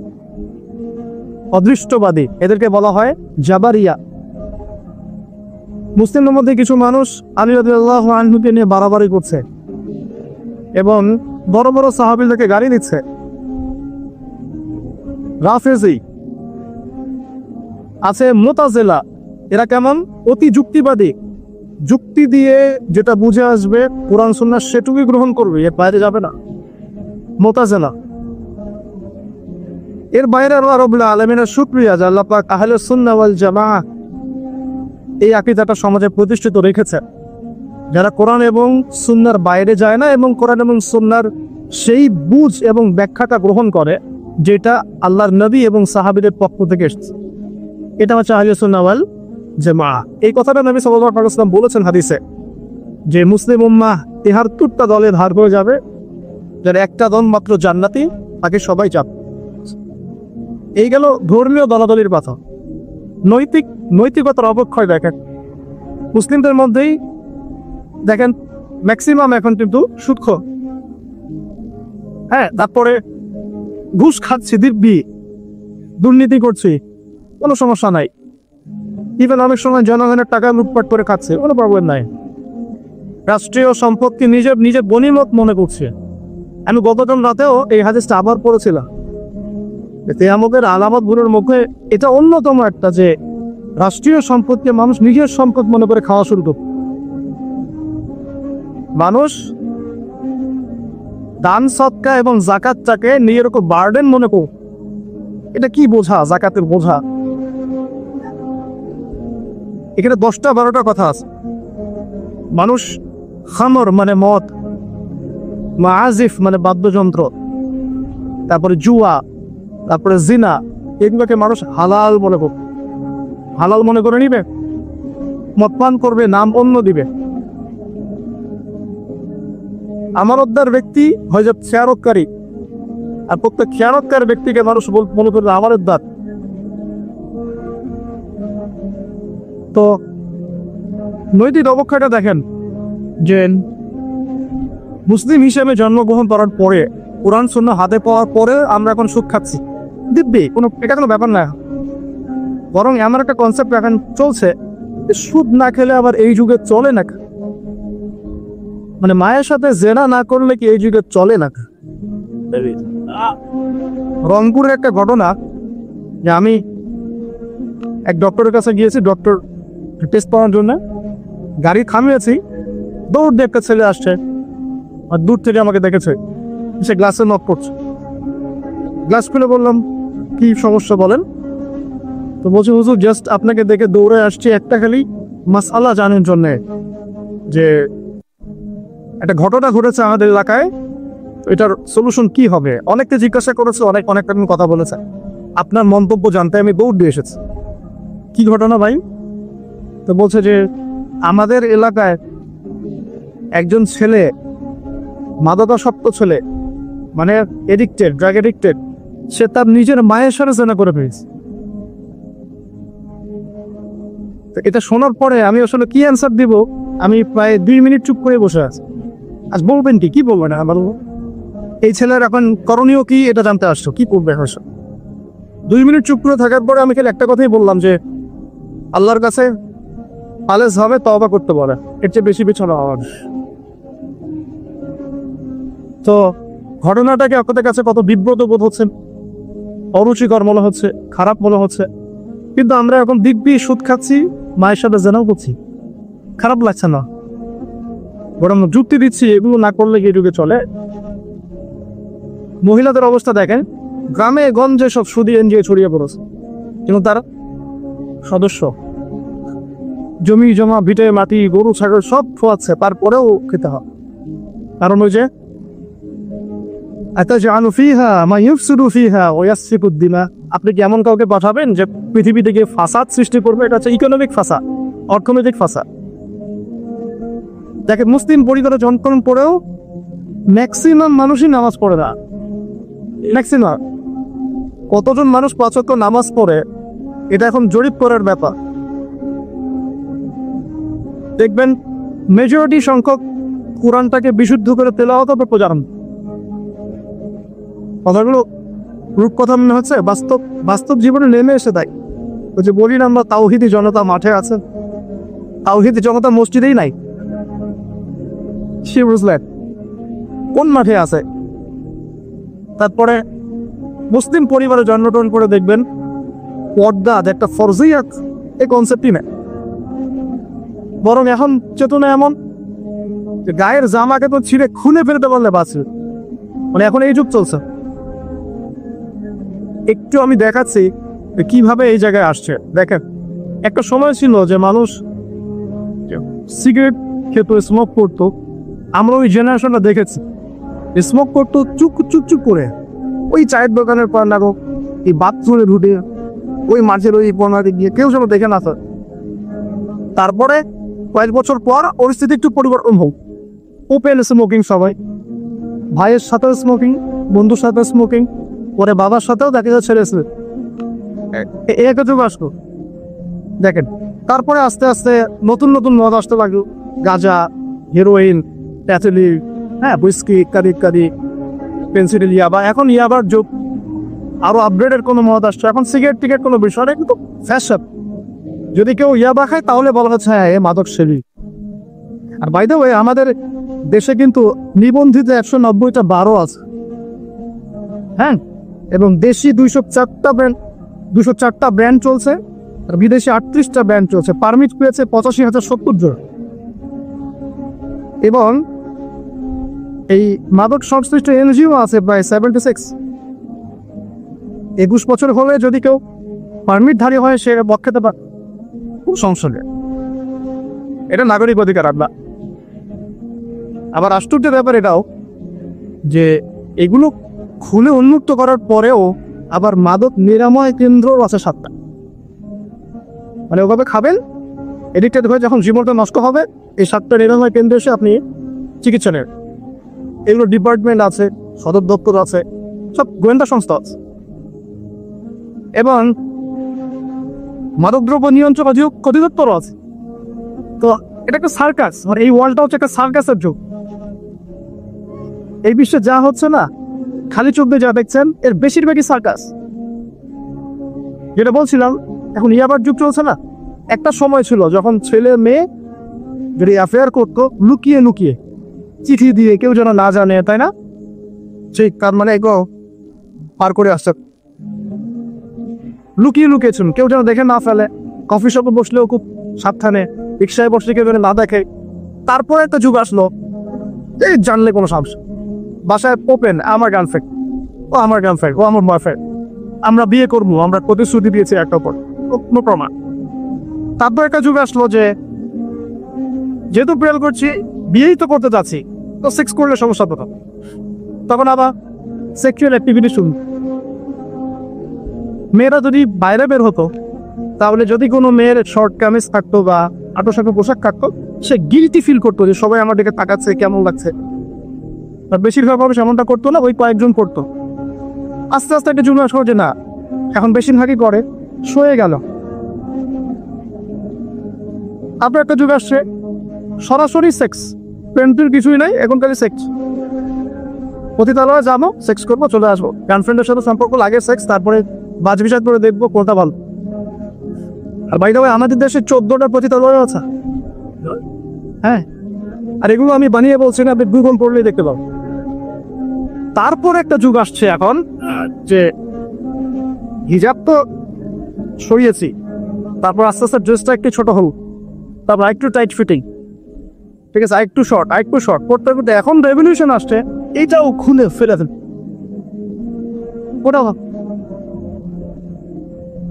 [SPEAKER 1] অদৃষ্টবাদী, এদেরকে বলা হয় জাবারিয়া। মুসলিমদের মধ্যে কিছু মানুষ আলী রাদিয়াল্লাহু আনহুকে নিয়ে বাড়াবাড়ি করছে এবং বড় বড় সাহাবীদেরকে গালি দিচ্ছে। রাফেজি আছে, মুতাজিলা, এরা কেমন? অতি যুক্তিবাদী, যুক্তি দিয়ে যেটা বুঝে আসবে কোরআন সুন্নাহ সেটুকুই গ্রহণ করবে, এর বাইরে যাবে না। মুতাজিলা। এর বাইরে আল্লাহ রাব্বুল আলামিনের শুকরিয়া যে আল্লাহ পাক আহলে সুন্নাহ ওয়াল জামাআহ এই আকীদাটা সমাজে প্রতিষ্ঠিত রেখেছে, যারা কোরআন এবং সুন্নাহর বাইরে যায় না এবং কোরআন এবং সুন্নাহর সেই বুঝ এবং ব্যাখ্যাটা গ্রহণ করে যেটা আল্লাহর নবী এবং সাহাবীদের পক্ষ থেকে এসেছে। এটা হচ্ছে আহলে সুন্নাহ ওয়াল জামাআহ। এই কথাটা নবী সাল্লাল্লাহু আলাইহি ওয়াসাল্লাম বলেছেন হাদিসে, যে মুসলিম উম্মাহ ৭৩টা দলে ভাগ হয়ে যাবে, যার একটা দল মাত্র জান্নাতি, তাকে সবাই যাবে। এই গেল ধর্মীয় দলাদলির কথা। নৈতিকতার অবক্ষয় দেখেন মুসলিমদের মধ্যেই, দেখেন ম্যাক্সিমাম এখন কিন্তু সুদখোর, হ্যাঁ, তারপরে ঘুষ খাচ্ছি, দিব্যি দুর্নীতি করছি, কোনো সমস্যা নাই। ইভেন অনেক সময় জনগণের টাকা লুটপাট করে খাচ্ছে, কোনো প্রবলেম নাই। রাষ্ট্রীয় সম্পত্তি নিজের গনিমত মনে করছে। আমি গতকাল রাতেও এই হাদিসটা আবার পড়েছিলাম। কিয়ামতের আলামতগুলোর মধ্যে এটা অন্যতম একটা, যে রাষ্ট্রীয় সম্পদকে মানুষ নিজের সম্পদ মনে করে খাওয়া শুরু করবে। মানুষ দান সদকা এবং যাকাতটাকে নিজের উপর বার্ডেন মনে করবে। এটা কি বোঝা? যাকাতের বোঝা। এখানে 10টা 12টা কথা আছে। মানুষ খামর মানে মদ, মাআজিফ মানে বাদ্যযন্ত্র, তারপরে জুয়া, তারপরে জিনা, এগুলোকে মানুষ হালাল মনে করবে, হালাল মনে করে নিবে, মদ পান করবে, নাম অন্য দিবে। আমানতদার ব্যক্তি হয়ে যাবে খেয়ানতকারী, আর প্রত্যেক খেয়ানতকারী ব্যক্তিকে মানুষ মনে করবে আমানতদার। তো নৈতিক অবক্ষয়টা দেখেন, যে মুসলিম হিসেবে জন্মগ্রহণ করার পরে, কোরআন সুন্নাহ হাতে পাওয়ার পরে আমরা এখন সুখ খাচ্ছি দিব্যি, এটা কোনো ব্যাপার না। বরং এমন একটা কনসেপ্ট এখন চলছে, সুদ না খেলে আবার এই যুগে চলে না, মানে মায়ের সাথে জেনা না করলে কি এই যুগে চলে না। রংপুরের একটা ঘটনা, যে আমি এক ডক্টরের কাছে গিয়েছি, ডক্টর টেস্ট পাওয়ার জন্য গাড়ি থামিয়েছি, দৌড় দিয়ে একটা ছেলে আসছে, আর দূর থেকে আমাকে দেখেছে, সে গ্লাসে নক করছে। গ্লাস খুলে বললাম কি সমস্যা বলেন? তো বলছে হুজুর জাস্ট আপনাকে দেখে দৌড়ে আসছি একটা খালি মাসআলা জানার জন্য, যে একটা ঘটনা ঘটেছে আমাদের এলাকায়, এটার সলিউশন কি হবে। অনেককে জিজ্ঞাসা করেছে, অনেক কথা বলেছে, আপনার মন্তব্য জানতে আমি দৌড় দিয়ে এসেছি। কি ঘটনা ভাই? তো বলছে যে আমাদের এলাকায় একজন ছেলে, মাদকাসক্ত ছেলে, মানে এডিক্টেড, ড্রাগ এডিক্টেড, সে তার নিজের মায়ের সাথে জেনা করে ফেলেছে। এটা শোনার পরে আমি আসলে কি অ্যান্সার দিব, আমি প্রায় 2 মিনিট চুপ করে বসে আছি। আজ বলবেন কি বলবেন? আমার এই ছেলের এখন করণীয় কি এটা জানতে আসছো, কি করবে? 2 মিনিট চুপ করে থাকার পরে আমি খালি একটা কথাই বললাম, যে আল্লাহর কাছে খালেস ভাবে তওবা করতে পারে, এর চেয়ে বেশি পিছনে হওয়ার। তো ঘটনাটাকে আপনাদের কাছে কত বিব্রত বোধ হচ্ছে, অরুচিকর মনে হচ্ছে, খারাপ মনে হচ্ছে, কিন্তু আমরা এখন দিব্যি সুদ খাচ্ছি, মায়ের সাথে জেনাও করছি, খারাপ লাগছে না, বরং যুক্তি দিচ্ছি এগুলো না করলে কি যুগে চলে। মহিলাদের অবস্থা দেখেন, গ্রামে গঞ্জে সব সুদি এনজিও ছড়িয়ে পড়েছে, কিন্তু তারা সদস্য, জমি জমা ভিটে মাটি গরু ছাগল সব খোয়াচ্ছে, তারপরেও খেতে হয়। কারণ ওই যে আপনি কি এমন কাউকে পাঠাবেন যে পৃথিবী থেকে ফাসাদ সৃষ্টি করবে? এটা হচ্ছে ইকোনমিক ফাসাদ, অর্থনৈতিক ফাসাদ। দেখেন, মুসলিম পরিবারে জন্মগ্রহণ করেও ম্যাক্সিমাম মানুষই নামাজ পড়ে না। ম্যাক্সিমাম কতজন মানুষ 5 ওয়াক্ত নামাজ পড়ে, এটা এখন জরিপ করার ব্যাপার। দেখবেন মেজরিটি সংখ্যক কোরআনটাকে বিশুদ্ধ করে তেলাওয়াত বা প্রচারণ। কথাগুলো রূপকথা মনে হচ্ছে, বাস্তব জীবনে নেমে এসে দেয়। ওই যে বলি না আমরা, তাওহীদি জনতা মাঠে আছে, তাওহীদি জনতা মসজিদেই নাই। সে বুঝলেন কোন মাঠে আছে? তারপরে মুসলিম পরিবারে জন্মগ্রহণ করে দেখবেন পর্দা একটা ফরজিয়াত, এই কনসেপ্টই নেই। বরং এখন চেতনা এমন যে গায়ের জামাকে তো ছিঁড়ে খুলে ফেলতে পারলে বাঁচবে, মানে এখন এই যুগ চলছে। একটু আমি দেখাচ্ছি কিভাবে এই জায়গায় আসছে। দেখেন, একটা সময় ছিল যে মানুষ সিগারেট খেত, স্মোক করতো। আমরা ওই জেনারেশনটা দেখেছি, স্মোক করতো চুপ চুপ চুপ করে, ওই চায়ের দোকানের পর না গো, এই বাথরুমে ঢুকে ওই মাঝের ওই বনাতে গিয়ে কেউ যেন দেখে না। তারপরে কয়েক বছর পর পরিস্থিতি একটু পরিবর্তন হোক, ওপেন স্মোকিং, সবাই ভাইয়ের সাথেও স্মোকিং, বন্ধুর সাথে স্মোকিং, পরে বাবার সাথেও দেখা যাচ্ছে ছেড়েছে। একটা যুগ আসলো। দেখেন, তারপরে আস্তে আস্তে নতুন নতুন মদ আসতে লাগলো, গাঁজা, হেরোইন, প্যাথেলি, হুইস্কি ইত্যাদি ইত্যাদি, পেন্সিল, ইয়াবা। এখন ইয়াবার যুগ, আরো আপগ্রেডের কোনো মদ আসছে। এখন সিগারেট টিকেট কোনো বিষয় না, কিন্তু ফ্যাশন। যদি কেউ ইয়াবা খায় তাহলে বলা হচ্ছে হ্যাঁ, এ মাদক সেবী। আর বাই দ্য ওয়ে, আমাদের দেশে কিন্তু নিবন্ধিত 190টা বারও আছে, হ্যাঁ, এবং দেশি 204টা ব্র্যান্ড চলছে, আর বিদেশি 38টা ব্র্যান্ড চলছে। পারমিট পেয়েছে 85,070 জন। এবং এই মাদক সংশ্লিষ্ট এনজিও আছে প্রায় 76। 21 বছর হলে যদি কেউ পারমিটধারী হয়, সে মদ খেতে পারে, খুব সংসদে। এটা নাগরিক অধিকার। আবার আশ্চর্যের ব্যাপার এটাও যে এগুলো খুলে উন্মুক্ত করার পরেও আবার মাদক নিরাময় কেন্দ্রও আছে 7টা। মানে ওভাবে খাবেন, এডিক্টেড হয়ে যখন জীবনটা নষ্ট হবে, এই 7টা নিরাময় কেন্দ্রে এসে আপনি চিকিৎসা নেন। এগুলো ডিপার্টমেন্ট আছে, সদর দপ্তর আছে, সব গোয়েন্দা সংস্থা আছে। এবং মাদকদ্রব্য নিয়ন্ত্রণ অধিদপ্তরও আছে। তো এটা একটা সার্কাস, মানে এই ওয়ার্ল্ডটা হচ্ছে একটা সার্কাসের যুগ। এই বিশ্বে যা হচ্ছে না, খালি চোখ দিয়ে যা দেখছেন, এর বেশিরভাগই সার্কাস। যেটা বলছিলাম, এখন ইয়াবার যুগ চলছে না। একটা সময় ছিল যখন ছেলে মেয়ে যদি অ্যাফেয়ার করতো লুকিয়ে লুকিয়ে, চিঠি দিয়ে, কেউ যেন না জানে, তাই না? ঠিক, তার মানে এগো পার করে আসছে, লুকিয়ে লুকিয়েছেন, কেউ যেন দেখে না ফেলে। কফি শপে বসলেও খুব সাবধানে, রিক্সায় বসলে কেউ যেন না দেখে। তারপরে একটা যুগ আসলো, এই জানলে কোনো সমস্যা, বাসায় ওপেন, আমার গার্লফ্রেন্ড, ও আমার গার্লফ্রেন্ড, ও আমার বয়ফ্রেন্ড, আমরা বিয়ে করবো, আমরা প্রতিশ্রুতি দিয়েছি একটা পর, কোনো প্রমাণ। তারপর একটা যুগ আসলো যে যেহেতু প্রেম করছি, বিয়েই তো করতে যাচ্ছি, তো সেক্স করলে সমস্যা তো। তখন আবার সেক্সুয়াল অ্যাক্টিভিটি শুরু। মেয়েরা যদি বাইরে বের হতো, তাহলে যদি কোনো মেয়ের শর্ট কামিজ থাকতো বা আটো-সাটো পোশাক থাকতো, সে গিলটি ফিল করতো যে সবাই আমার দিকে তাকাচ্ছে, কেমন লাগছে। আর বেশিরভাগ মানুষ এমনটা করতো না, ওই কয়েকজন করতো। আস্তে আস্তে একটা যুগ আসলো যে না, এখন বেশিরভাগই করে, সয়ে গেল। আপনার একটা যুগ আসছে সরাসরি সেক্স, প্রেমটির কিছুই নাই, এখন খালি সেক্স। পতিতালয়ে যাবো, সেক্স করবো, চলে আসবো। গার্লফ্রেন্ডের সাথে সম্পর্ক লাগে সেক্স, তারপরে বাজ বিচার করে দেখবো কোনটা ভালো। আর বাই দ্য ওয়ে আমাদের দেশে 14টা পতিতালয় আছে। হ্যাঁ, আর এগুলো আমি বানিয়ে বলছি না, আপনি গুগল করলেই দেখতে পাবো। তারপর একটা যুগ আসছে এখন যে হিজাব তো সরিয়েছি, তারপর আস্তে আস্তে ড্রেসটা একটু ছোট হল, তারপর একটু টাইট ফিটিং, ঠিক আছে, একটু শর্ট করতে করতে এখন রেভলিউশন আসছে এইটাও খুলে ফেলে দেন। ওটা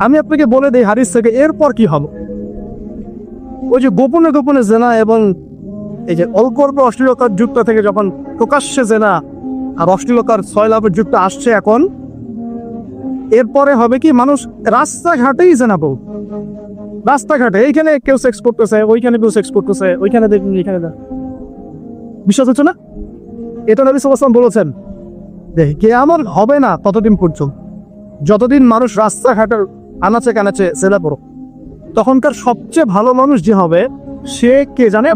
[SPEAKER 1] আমি আপনাকে বলে দিই হাদিস থেকে, এরপর কি হবে? ওই যে গোপনে গোপনে জেনা এবং এই যে অল্প অল্প অশ্লীলতার যুগটা থেকে যখন প্রকাশ্যে জেনা আর অশ্লীলতার ছয়লাভের যুগটা আসছে এখন, এরপরে হবে কি, মানুষ রাস্তাঘাটেই জেনা বল, রাস্তাঘাটে এইখানে কেউ সেক্স করতেছে, ওইখানে কেউ সেক্স করতেছে, ওইখানে দেখুন, এখানে দেখ। বিশ্বাস হচ্ছে না? এটা নবী সাল্লাল্লাহু আলাইহি ওয়াসাল্লাম বলেছেন যে কিয়ামত হবে না ততদিন পর্যন্ত যতদিন মানুষ রাস্তাঘাটের আনাচে কানাচে জেনা পড়ো। তখনকার সবচেয়ে ভালো মানুষ যে হবে সে কে জানে,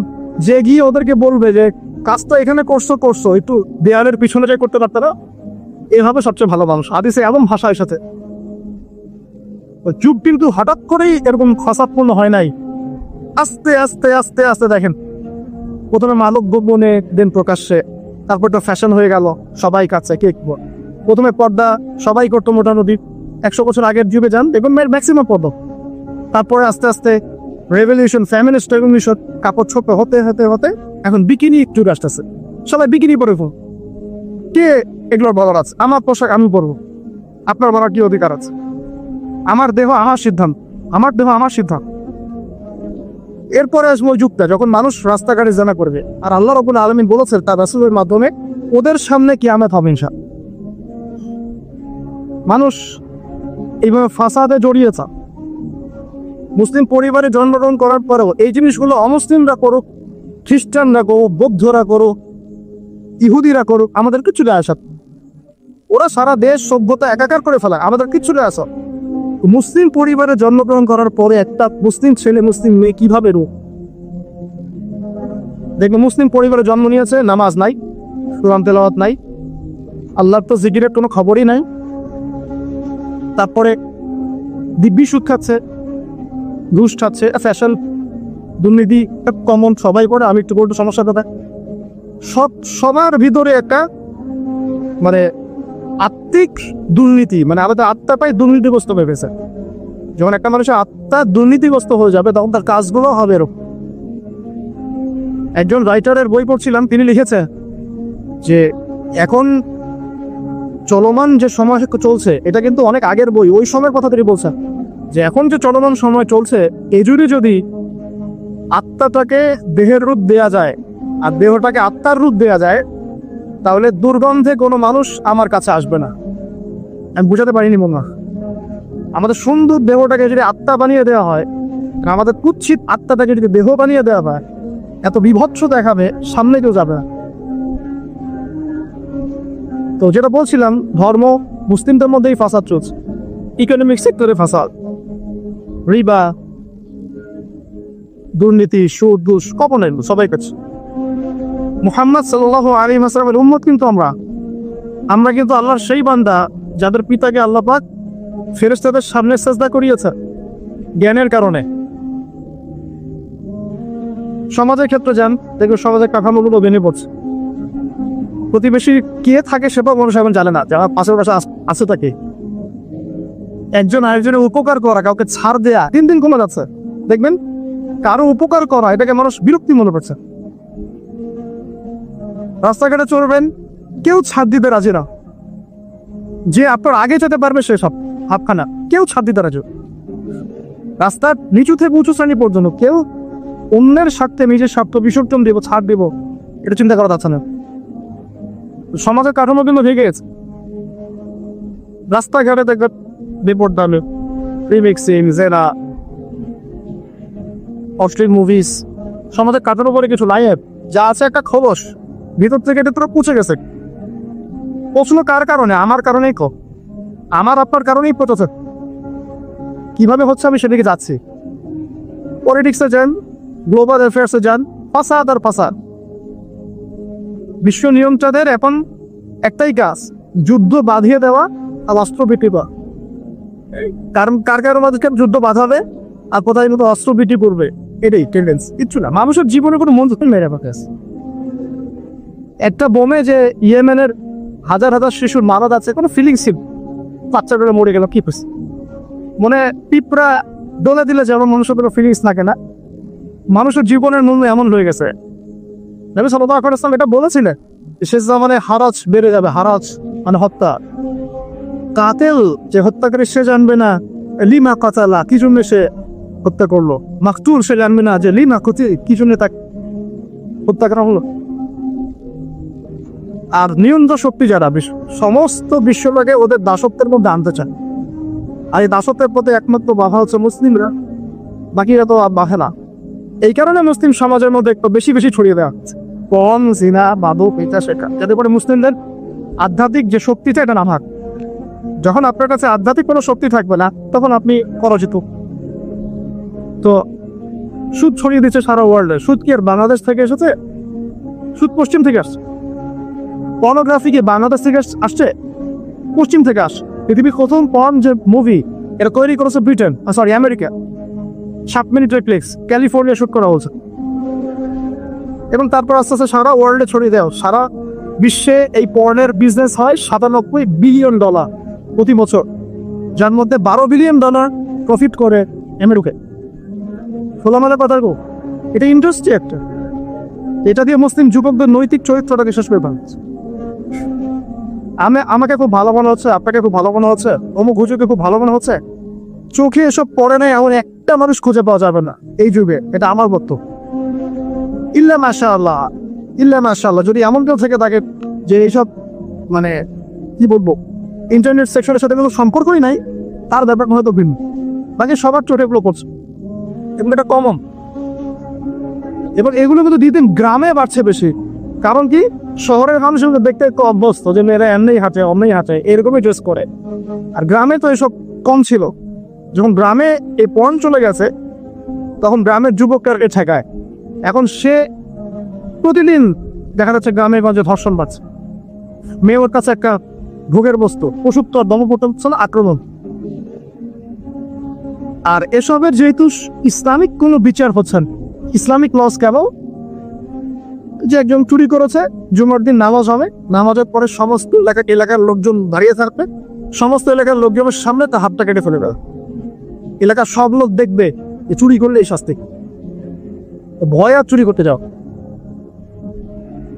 [SPEAKER 1] যে গিয়ে ওদেরকে বলবে যে কাজটা এখানে করছো একটু দেয়ালের পিছনে যাই করতে পারত না, এভাবে সবচেয়ে ভালো মানুষ। হাদিসে এমন ভাষার সাথে যুগ কিন্তু হঠাৎ করেই এরকম খসাপূর্ণ হয় নাই, আস্তে আস্তে আস্তে আস্তে দেখেন, প্রথমে মাদক গোপনে, দেন প্রকাশ্যে, তারপর তো ফ্যাশন হয়ে গেল, সবাই কাছে কে প্রথমে পর্দা সবাই করতো মোটামুটি 100 বছর আগের যুগে যান দেখুন ম্যাক্সিমাম পর্দা, তারপরে আস্তে আস্তে রেভলিউশন, ফ্যামিনিস্ট রেভলিউশন, কাপড় ছোট হতে হতে হতে এখন বিকিনি যুগ আসতেছে, সবাই বিকিনি পরে ফোন। কে এগুলোর বলার আছে? আমার পোশাক আমি পরবো, আপনার বলার কি অধিকার আছে? আমার দেহ আমার সিদ্ধান্ত, আমার দেহ আমার সিদ্ধান্ত। এরপরে আসবো ওই যুগটা যখন মানুষ রাস্তাঘাটে জানা করবে, আর আল্লাহ রাব্বুল আলামিন বলেছেন তার রাসূলের মাধ্যমে ওদের সামনে কিয়ামত হবে ইনশাআল্লাহ। মানুষ এইভাবে ফাসাদে জড়িয়েছে, মুসলিম পরিবারে জন্মগ্রহণ করার পরেও এই জিনিসগুলো অমুসলিমরা করুক, খ্রিস্টানরা করুক, বৌদ্ধরা করুক, ইহুদিরা করুক, আমাদের কিচ্ছু যায় আসা, ওরা সারা দেশ সভ্যতা একাকার করে ফেলায়, আমাদের কিচ্ছু যায় আসা। মুসলিম পরিবারে জন্মগ্রহণ করার পরে একটা মুসলিম ছেলে মুসলিম মেয়ে কিভাবে রূপ দেখবে, মুসলিম পরিবারে জন্ম নিয়েছে, নামাজ নাই, কোরআন তেলাওয়াত নাই, আল্লাহর তো জিকিরের কোনো খবরই নাই, তারপরে দিব্যি সুদ খাচ্ছে, ঘুষ খাচ্ছে, ফ্যাশন, দুর্নীতি কমন, সবাই করে, আমি একটু বলতে সমস্যা কথা, সবার ভিতরে একটা মানে আত্মিক দুর্নীতি, মানে আমাদের আত্মা পাই দুর্নীতিগ্রস্ত হয়ে গেছে। যখন একটা মানুষের আত্মা দুর্নীতিগ্রস্ত হয়ে যাবে তখন তার কাজগুলো হবে এরকম। একজন রাইটারের বই পড়ছিলাম, তিনি লিখেছে যে এখন চলমান যে সময় চলছে এটা কিন্তু অনেক আগের বই, ওই সময়ের কথা তিনি বলছেন যে এখন যে চলমান সময় চলছে এই জুড়ে যদি আত্মাটাকে দেহের রূপ দেয়া যায় আর দেহটাকে আত্মার রূপ দেয়া যায় তাহলে দুর্গন্ধে কোনো মানুষ আমার কাছে আসবে না। আমি বুঝাতে পারিনি মনে হয়, আমাদের সুন্দর দেহটাকে যদি আত্মা বানিয়ে দেওয়া হয়, আমাদের কুৎসিত আত্মাটাকে যদি দেহ বানিয়ে দেওয়া হয়, এত বিভৎস দেখাবে, সামনে কেউ যাবে না। তো যেটা বলছিলাম, ধর্ম মুসলিমদের মধ্যেই ফাসাদ চলছে, ইকোনমিক সেক্টরে ফাসাদ, রিবা, দুর্নীতি, সুদ, ঘুষ, কখনোই সবাই করছে। মুহাম্মদ সাল্লাল্লাহু আলাইহি ওয়াসাল্লামের উম্মত কিন্তু আমরা কিন্তু আল্লাহর সেই বান্দা যাদের পিতাকে আল্লাহ পাক ফেরেশতাদের সামনে সাজদা করিয়েছে জ্ঞানের কারণে। সমাজের ক্ষেত্রে যান, দেখবেন সমাজের কাঠামোগুলো ভেঙে পড়ছে, প্রতিবেশী কে থাকে সেটা মানুষ এখন জানে না, যারা পাশের পাশে আছে তাকে একজন আরেকজনের উপকার করা, কাউকে ছাড় দেয়া দিন দিন কমে যাচ্ছে। দেখবেন কারো উপকার করা এটাকে মানুষ বিরক্তি মনে করছে। রাস্তাঘাটে চলবেন, কেউ ছাড় দিতে রাজি না, যে আপনার আগে যেতে পারবে সে সব হাফখানা, কেউ ছাড় দিতে রাজি। রাস্তার নিচু থেকে উঁচু শ্রেণী পর্যন্ত কেউ অন্যের স্বার্থে নিজের স্বার্থ বিসর্জন দেব, ছাড় দেব, এটা চিন্তা করা যাচ্ছে না। সমাজের কাঠামো কিন্তু ভেঙে গেছে। রাস্তাঘাটে দেখবেন বেপরদা লোক, রিমিক্সিং, জেনা, অশ্লীল মুভিজ, সমাজের কাঠামোর উপরে কিছু লাইভ যা আছে একটা খবর, ভিতর থেকে এটা তোরা পুছে গেছে। প্রশ্ন কার কারণে? আমার কারণেই আমার আপনার কারণেই পচেছে। কিভাবে হচ্ছে আমি সেদিকে যাচ্ছি। পলিটিক্সে যান, গ্লোবাল অ্যাফেয়ার্সে যান, ফাসাদ আর ফাসাদ। বিশ্ব নিয়ন্ত্রকদের এখন একটাই কাজ, যুদ্ধ বাঁধিয়ে দেওয়া আর অস্ত্র বিক্রি করা। কারণ কার কারো মাঝে যুদ্ধ বাঁধাবে আর কোথায় মতো অস্ত্র বিক্রি করবে, এটাই টেন্ডেন্সি, কিচ্ছু না। মানুষের জীবনে কোনো মন মেরে পাচ্ছে। একটা বোমে যে ইয়েমেনের হাজার হাজার শিশুর মারা যাচ্ছে, কোনো ফিলিংস ছিল? বাচ্চাটা মরে গেল, কি হয়েছে? মনে পিঁপড়া ডলে দিলে যেমন মানুষের কোনো ফিলিংস থাকে না, মানুষের জীবনের মূল্য এমন হয়ে গেছে। নবী সাল্লাল্লাহু আলাইহি ওয়াসাল্লাম এটা বলেছিলেন, শেষ জামানে হারাজ বেড়ে যাবে। হারাজ মানে হত্যা। কাতেল যে হত্যাকারী সে জানবে না লিমা কাতালা, কি জন্য সে হত্যা করলো। মাকতুল সে জানবে না যে লিমা কতি, কি জন্য তাকে হত্যা করা হলো। আর নিয়ন্ত্রণ শক্তি যারা সমস্ত বিশ্বটাকে ওদের দাসত্বের মধ্যে আনতে চায়, আর এই দাসত্বের প্রতি একমাত্র বাধা হচ্ছে মুসলিমরা, বাকিরা তো বাধে না। এই কারণে মুসলিম সমাজের মধ্যে একটু বেশি বেশি ছড়িয়ে দেওয়া হচ্ছে পণ, জিনা, মাদক, এটা সেটা, যাতে করে মুসলিমদের আধ্যাত্মিক যে শক্তিটা এটা না থাক। যখন আপনার কাছে আধ্যাত্মিক কোনো শক্তি থাকবে না, তখন আপনি পরাজিত। তো সুদ ছড়িয়ে দিচ্ছে সারা ওয়ার্ল্ডে। সুদ কি আর বাংলাদেশ থেকে এসেছে? সুদ পশ্চিম থেকে আসছে। পর্নোগ্রাফি কি বাংলাদেশ থেকে আসছে? পশ্চিম থেকে আসছে। পৃথিবীর প্রথম পর্ন যে মুভি, এটা তৈরি করেছে ব্রিটেন, সরি আমেরিকা। 7 মিনিটের ক্লিক্স, ক্যালিফোর্নিয়া শুট করা হয়েছে, এবং তারপর আস্তে আস্তে সারা ওয়ার্ল্ডে ছড়িয়ে দেওয়া। সারা বিশ্বে এই পর্নের বিজনেস হয় $97 বিলিয়ন প্রতি বছর, যার মধ্যে $12 বিলিয়ন প্রফিট করে আমেরিকা। খোলামেলা কথা গো, এটা ইন্ডাস্ট্রি একটা। এটা দিয়ে মুসলিম যুবকদের নৈতিক চরিত্রটাকে শেষ করে ফেলছে। আমাকে খুব ভালো মনে হচ্ছে, আপনাকে খুব ভালো মনে হচ্ছে, অমুক হুজুরকে খুব ভালো মনে হচ্ছে। চোখে এসব পড়ে নাই এমন একটা মানুষ খুঁজে পাওয়া যাবে না এই যুগে, এটা আমার বক্তব্য। ইল্লা মাশাআল্লাহ, ইল্লা মাশাআল্লাহ, যদি এমন কেউ থেকে থাকে যে এইসব মানে কি বলবো ইন্টারনেট সেকশনের সাথে কোনো সম্পর্কই নাই, তার ব্যাপারটা হয়তো ভিন্ন। বাকি সবার চোখে এগুলো পড়ছে, এবং এটা কমন। এবং এগুলো কিন্তু দিন গ্রামে বাড়ছে বেশি। কারণ কি, শহরের মানুষ দেখতে একটু অভ্যস্ত যে মেয়েরা এমনি হাঁটে অমনি হাঁটে, এরকমই ড্রেস করে। আর গ্রামে তো এসব কম ছিল। যখন গ্রামে এই পর্ন চলে গেছে, তখন গ্রামের যুবককে ঠেকায়। এখন সে প্রতিদিন দেখা যাচ্ছে গ্রামে গঞ্জে ধর্ষণ পাচ্ছে। মেয়ের কাছে একটা ভোগের বস্তু, পশুত্বর দমপতন আক্রমণ। আর এসবের যেহেতু ইসলামিক কোনো বিচার হচ্ছে না, ইসলামিক লস কেবল যে একজন চুরি করেছে, জুমার দিন নামাজ হবে, নামাজের পরে সমস্ত এলাকার লোকজন দাঁড়িয়ে থাকবে, সমস্ত এলাকার লোকজনের সামনে তার হাতটা কেটে ফেলে দেবে। এলাকার সব লোক দেখবে যে চুরি করলে এই শাস্তি। ভয় আর চুরি করতে যাও।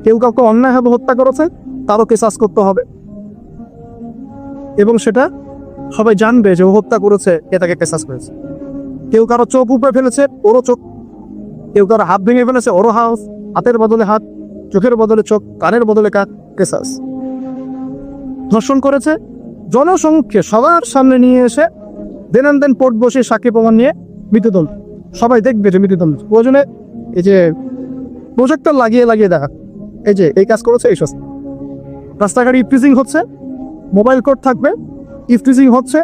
[SPEAKER 1] কেউ কাউকে অন্যায়ভাবে হত্যা করেছে, তারও কেসাস করতে হবে, এবং সেটা সবাই জানবে যে ও হত্যা করেছে, এ তাকে কেসাস করেছে। কেউ কারো চোখ উপরে ফেলেছে, ওরও চোখ। কেউ কারো হাত ভেঙে ফেলেছে, ওরও হাতের বদলে হাত, চোখের বদলে চোখ, কানের বদলে কান, কেসাস। ধর্ষণ করেছে, জনসম্মুখে সবার সামনে নিয়ে এসে দেন পোর্ট বসে সাক্ষী প্রমাণ নিয়ে মৃত্যুদণ্ড। সবাই দেখবে যে মৃত্যুদণ্ড। প্রয়োজনে এই যে প্রজেক্টর লাগিয়ে দেখা, এই যে এই কাজ করেছে, এই শাস্তি। রাস্তাঘাটে ইফটিজিং হচ্ছে, মোবাইল কোর্ট থাকবে, ইফটিজিং হচ্ছে,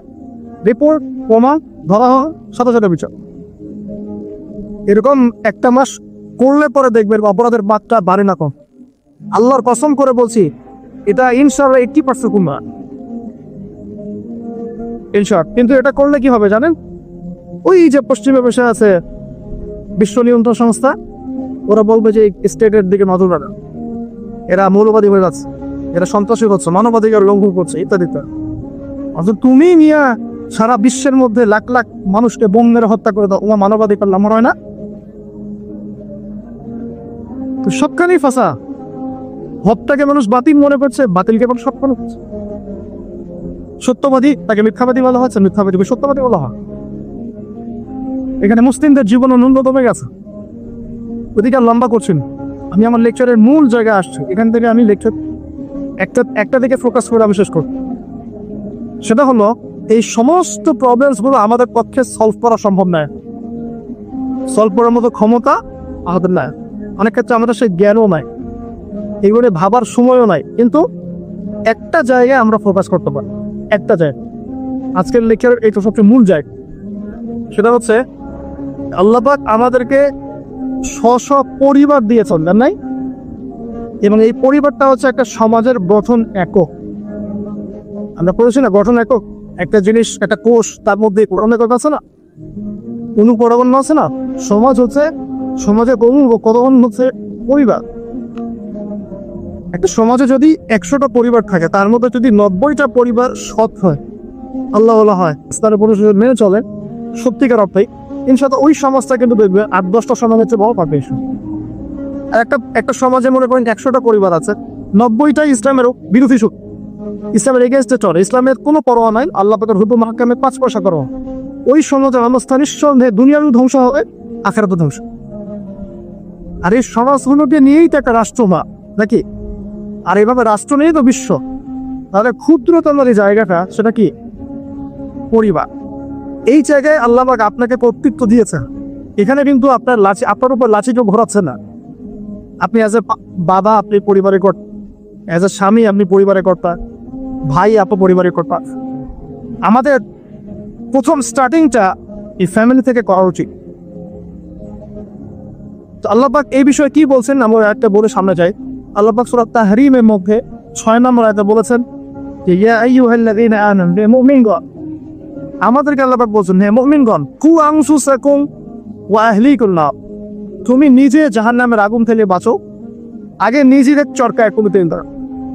[SPEAKER 1] রিপোর্ট প্রমাণ ধরা হয়, সাথে সাথে বিচার। এরকম একটা মাস করলে পরে দেখবেন অপরাধের মাত্রা বাড়ে না কম। আল্লাহর কসম করে বলছি, এটা ইনশাআল্লাহ 80% কমবে ইনশাআল্লাহ। কিন্তু এটা করলে কি হবে জানেন? ওই যে পশ্চিমে বসে আছে বিশ্ব নিয়ন্ত্রণ সংস্থা, ওরা বলবে যে স্টেটের দিকে নজর রাখা, এরা মৌলবাদী হয়ে যাচ্ছে, এরা সন্ত্রাসী হচ্ছে, মানবাধিকার লঙ্ঘন করছে, ইত্যাদি ইত্যাদি। অথচ তুমি নিয়ে সারা বিশ্বের মধ্যে লাখ লাখ মানুষকে বোম মেরে হত্যা করে দাও, ওমা মানবাধিকার লঙ্ঘন হয় না? তো সবখানেই ফাঁসা। হত্যাকে মানুষ বাতিল মনে করছে, বাতিলকে মানুষ সব মনে করছে। সত্যবাদী তাকে মিথ্যাবাদী বলা হচ্ছে, মিথ্যাবাদীকে সত্যবাদী বলা হয়। এখানে মুসলিমদের জীবন ন্যূনতম গেছে। ওদিকে আর লম্বা করছেন, আমি আমার লেকচারের মূল জায়গায় আসছি। এখান থেকে আমি লেকচার একটা দিকে ফোকাস করে আমি শেষ করব। সেটা হলো, এই সমস্ত প্রবলেমসগুলো আমাদের পক্ষে সলভ করা সম্ভব নয়। সলভ করার মতো ক্ষমতা আমাদের নাই। অনেক ক্ষেত্রে আমাদের সেই জ্ঞানও নাই, এইগুলো ভাবার সময়ও নাই। কিন্তু একটা জায়গায় আমরা ফোকাস করতে পারি, একটা জায়গায়। আজকের লেকচারের এইটা সবচেয়ে মূল জায়গা। সেটা হচ্ছে আল্লাহ পাক আমাদেরকে স্ব পরিবার দিয়েছেন, জান নাই? এবং এই পরিবারটা হচ্ছে একটা সমাজের গঠন একক। আমরা পড়েছি না, গঠন একক। একটা জিনিস, একটা কোষ, তার মধ্যে কোরআন একক আছে না? অনুপ্রবণ আছে না, সমাজ হচ্ছে, সমাজে কতক্ষণ হচ্ছে পরিবার। একটা সমাজে যদি 100টা পরিবার থাকে, তার মধ্যে যদি 90টা পরিবার সৎ হয়, আল্লাহ হয়, তার পুরুষ মেনে চলে সত্যিকার অর্থে, ইনশাআল্লাহ ওই সমাজটা কিন্তু দেখবে 8-10টা সমাজ হচ্ছে বড় পাবে। একটা সমাজে মনে করেন 100টা পরিবার আছে, 90টাই ইসলামের বিরোধী শক্তি, ইসলামের এগেনস্টে চলে, ইসলামের কোনো পরোয়া নাই, আল্লাহ পাকের হুকুম মাহকামে 5 পয়সা করো, ওই সমাজের অবস্থা নিঃসন্দেহে দুনিয়ারও ধ্বংস হবে, আখিরাতও ধ্বংস। আর এই সমাজগুলোকে নিয়েই তো একটা রাষ্ট্র নাকি? আর এইভাবে রাষ্ট্র নিয়েই তো বিশ্ব। তাহলে ক্ষুদ্রতম যে জায়গাটা সেটা কি? পরিবার। এই জায়গায় আল্লাহ পাক আপনাকে কর্তৃত্ব দিয়েছেন। এখানে কিন্তু আপনার উপর লাঠি কেউ ঘোরাচ্ছে না। আপনি অ্যাজ এ বাবা আপনি পরিবারের কর্তা, অ্যাজ এ স্বামী আপনি পরিবারের কর্তা, ভাই আপনি পরিবারের কর্তা। আমাদের প্রথম স্টার্টিংটা এই ফ্যামিলি থেকে করা উচিত। তো আল্লাহ পাক এই বিষয়ে কি বলছেন আমরা একটা বলে সামনে যাই। আল্লাহ পাক সূরা তাহরীমের মধ্যে 6 নম্বর আয়াতে বলেছেন যে ইয়া আইয়ুহাল্লাযীনা আমানু, হে মুমিনগণ, আমাদেরকে আল্লাহ পাক বলছেন হে মুমিনগণ, কু আনফুসাকুম ওয়া আহলিকুম নার, তুমি নিজে জাহান্নামের আগুন থেকে বাঁচো। আগে নিজেদের চরকায় কমিতে দাও,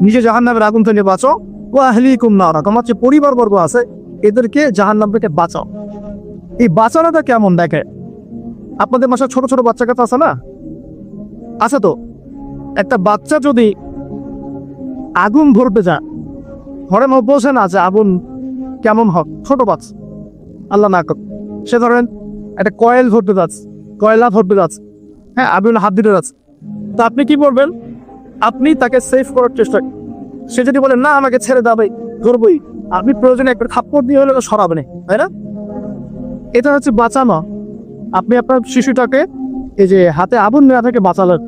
[SPEAKER 1] নিজে জাহান্নামের আগুন থেকে বাঁচো। ওয়া আহলিকুম নার, তোমার যে পরিবারবর্গ আছে এদেরকে জাহান্নাম থেকে বাঁচাও। এই বাঁচানোটা কেমন দেখে? আপনাদের বাসায় ছোট ছোট বাচ্চা কাচ্চা আছে না? আছে তো। একটা বাচ্চা যদি আগুন ধরতে যায়, ঘরে বোঝে না যে আগুন কেমন হয়, ছোট বাচ্চা, আল্লাহ না কর, সে ধরেন একটা কয়েল ধরতে যাচ্ছে, কয়লা ধরতে যাচ্ছে, হ্যাঁ আগুন হাত দিতে যাচ্ছে, তো আপনি কি বলবেন? আপনি তাকে সেভ করার চেষ্টা, সে যদি বলে না আমাকে ছেড়ে দাবে ধরবই, আপনি প্রয়োজনে একটা থাপ্পড় দিয়ে হলে সরাবেন, তাই না? এটা হচ্ছে বাঁচানো। আপনি আপনার শিশুটাকে এই যে হাতে আগুন নেওয়া থেকে বাঁচালেন।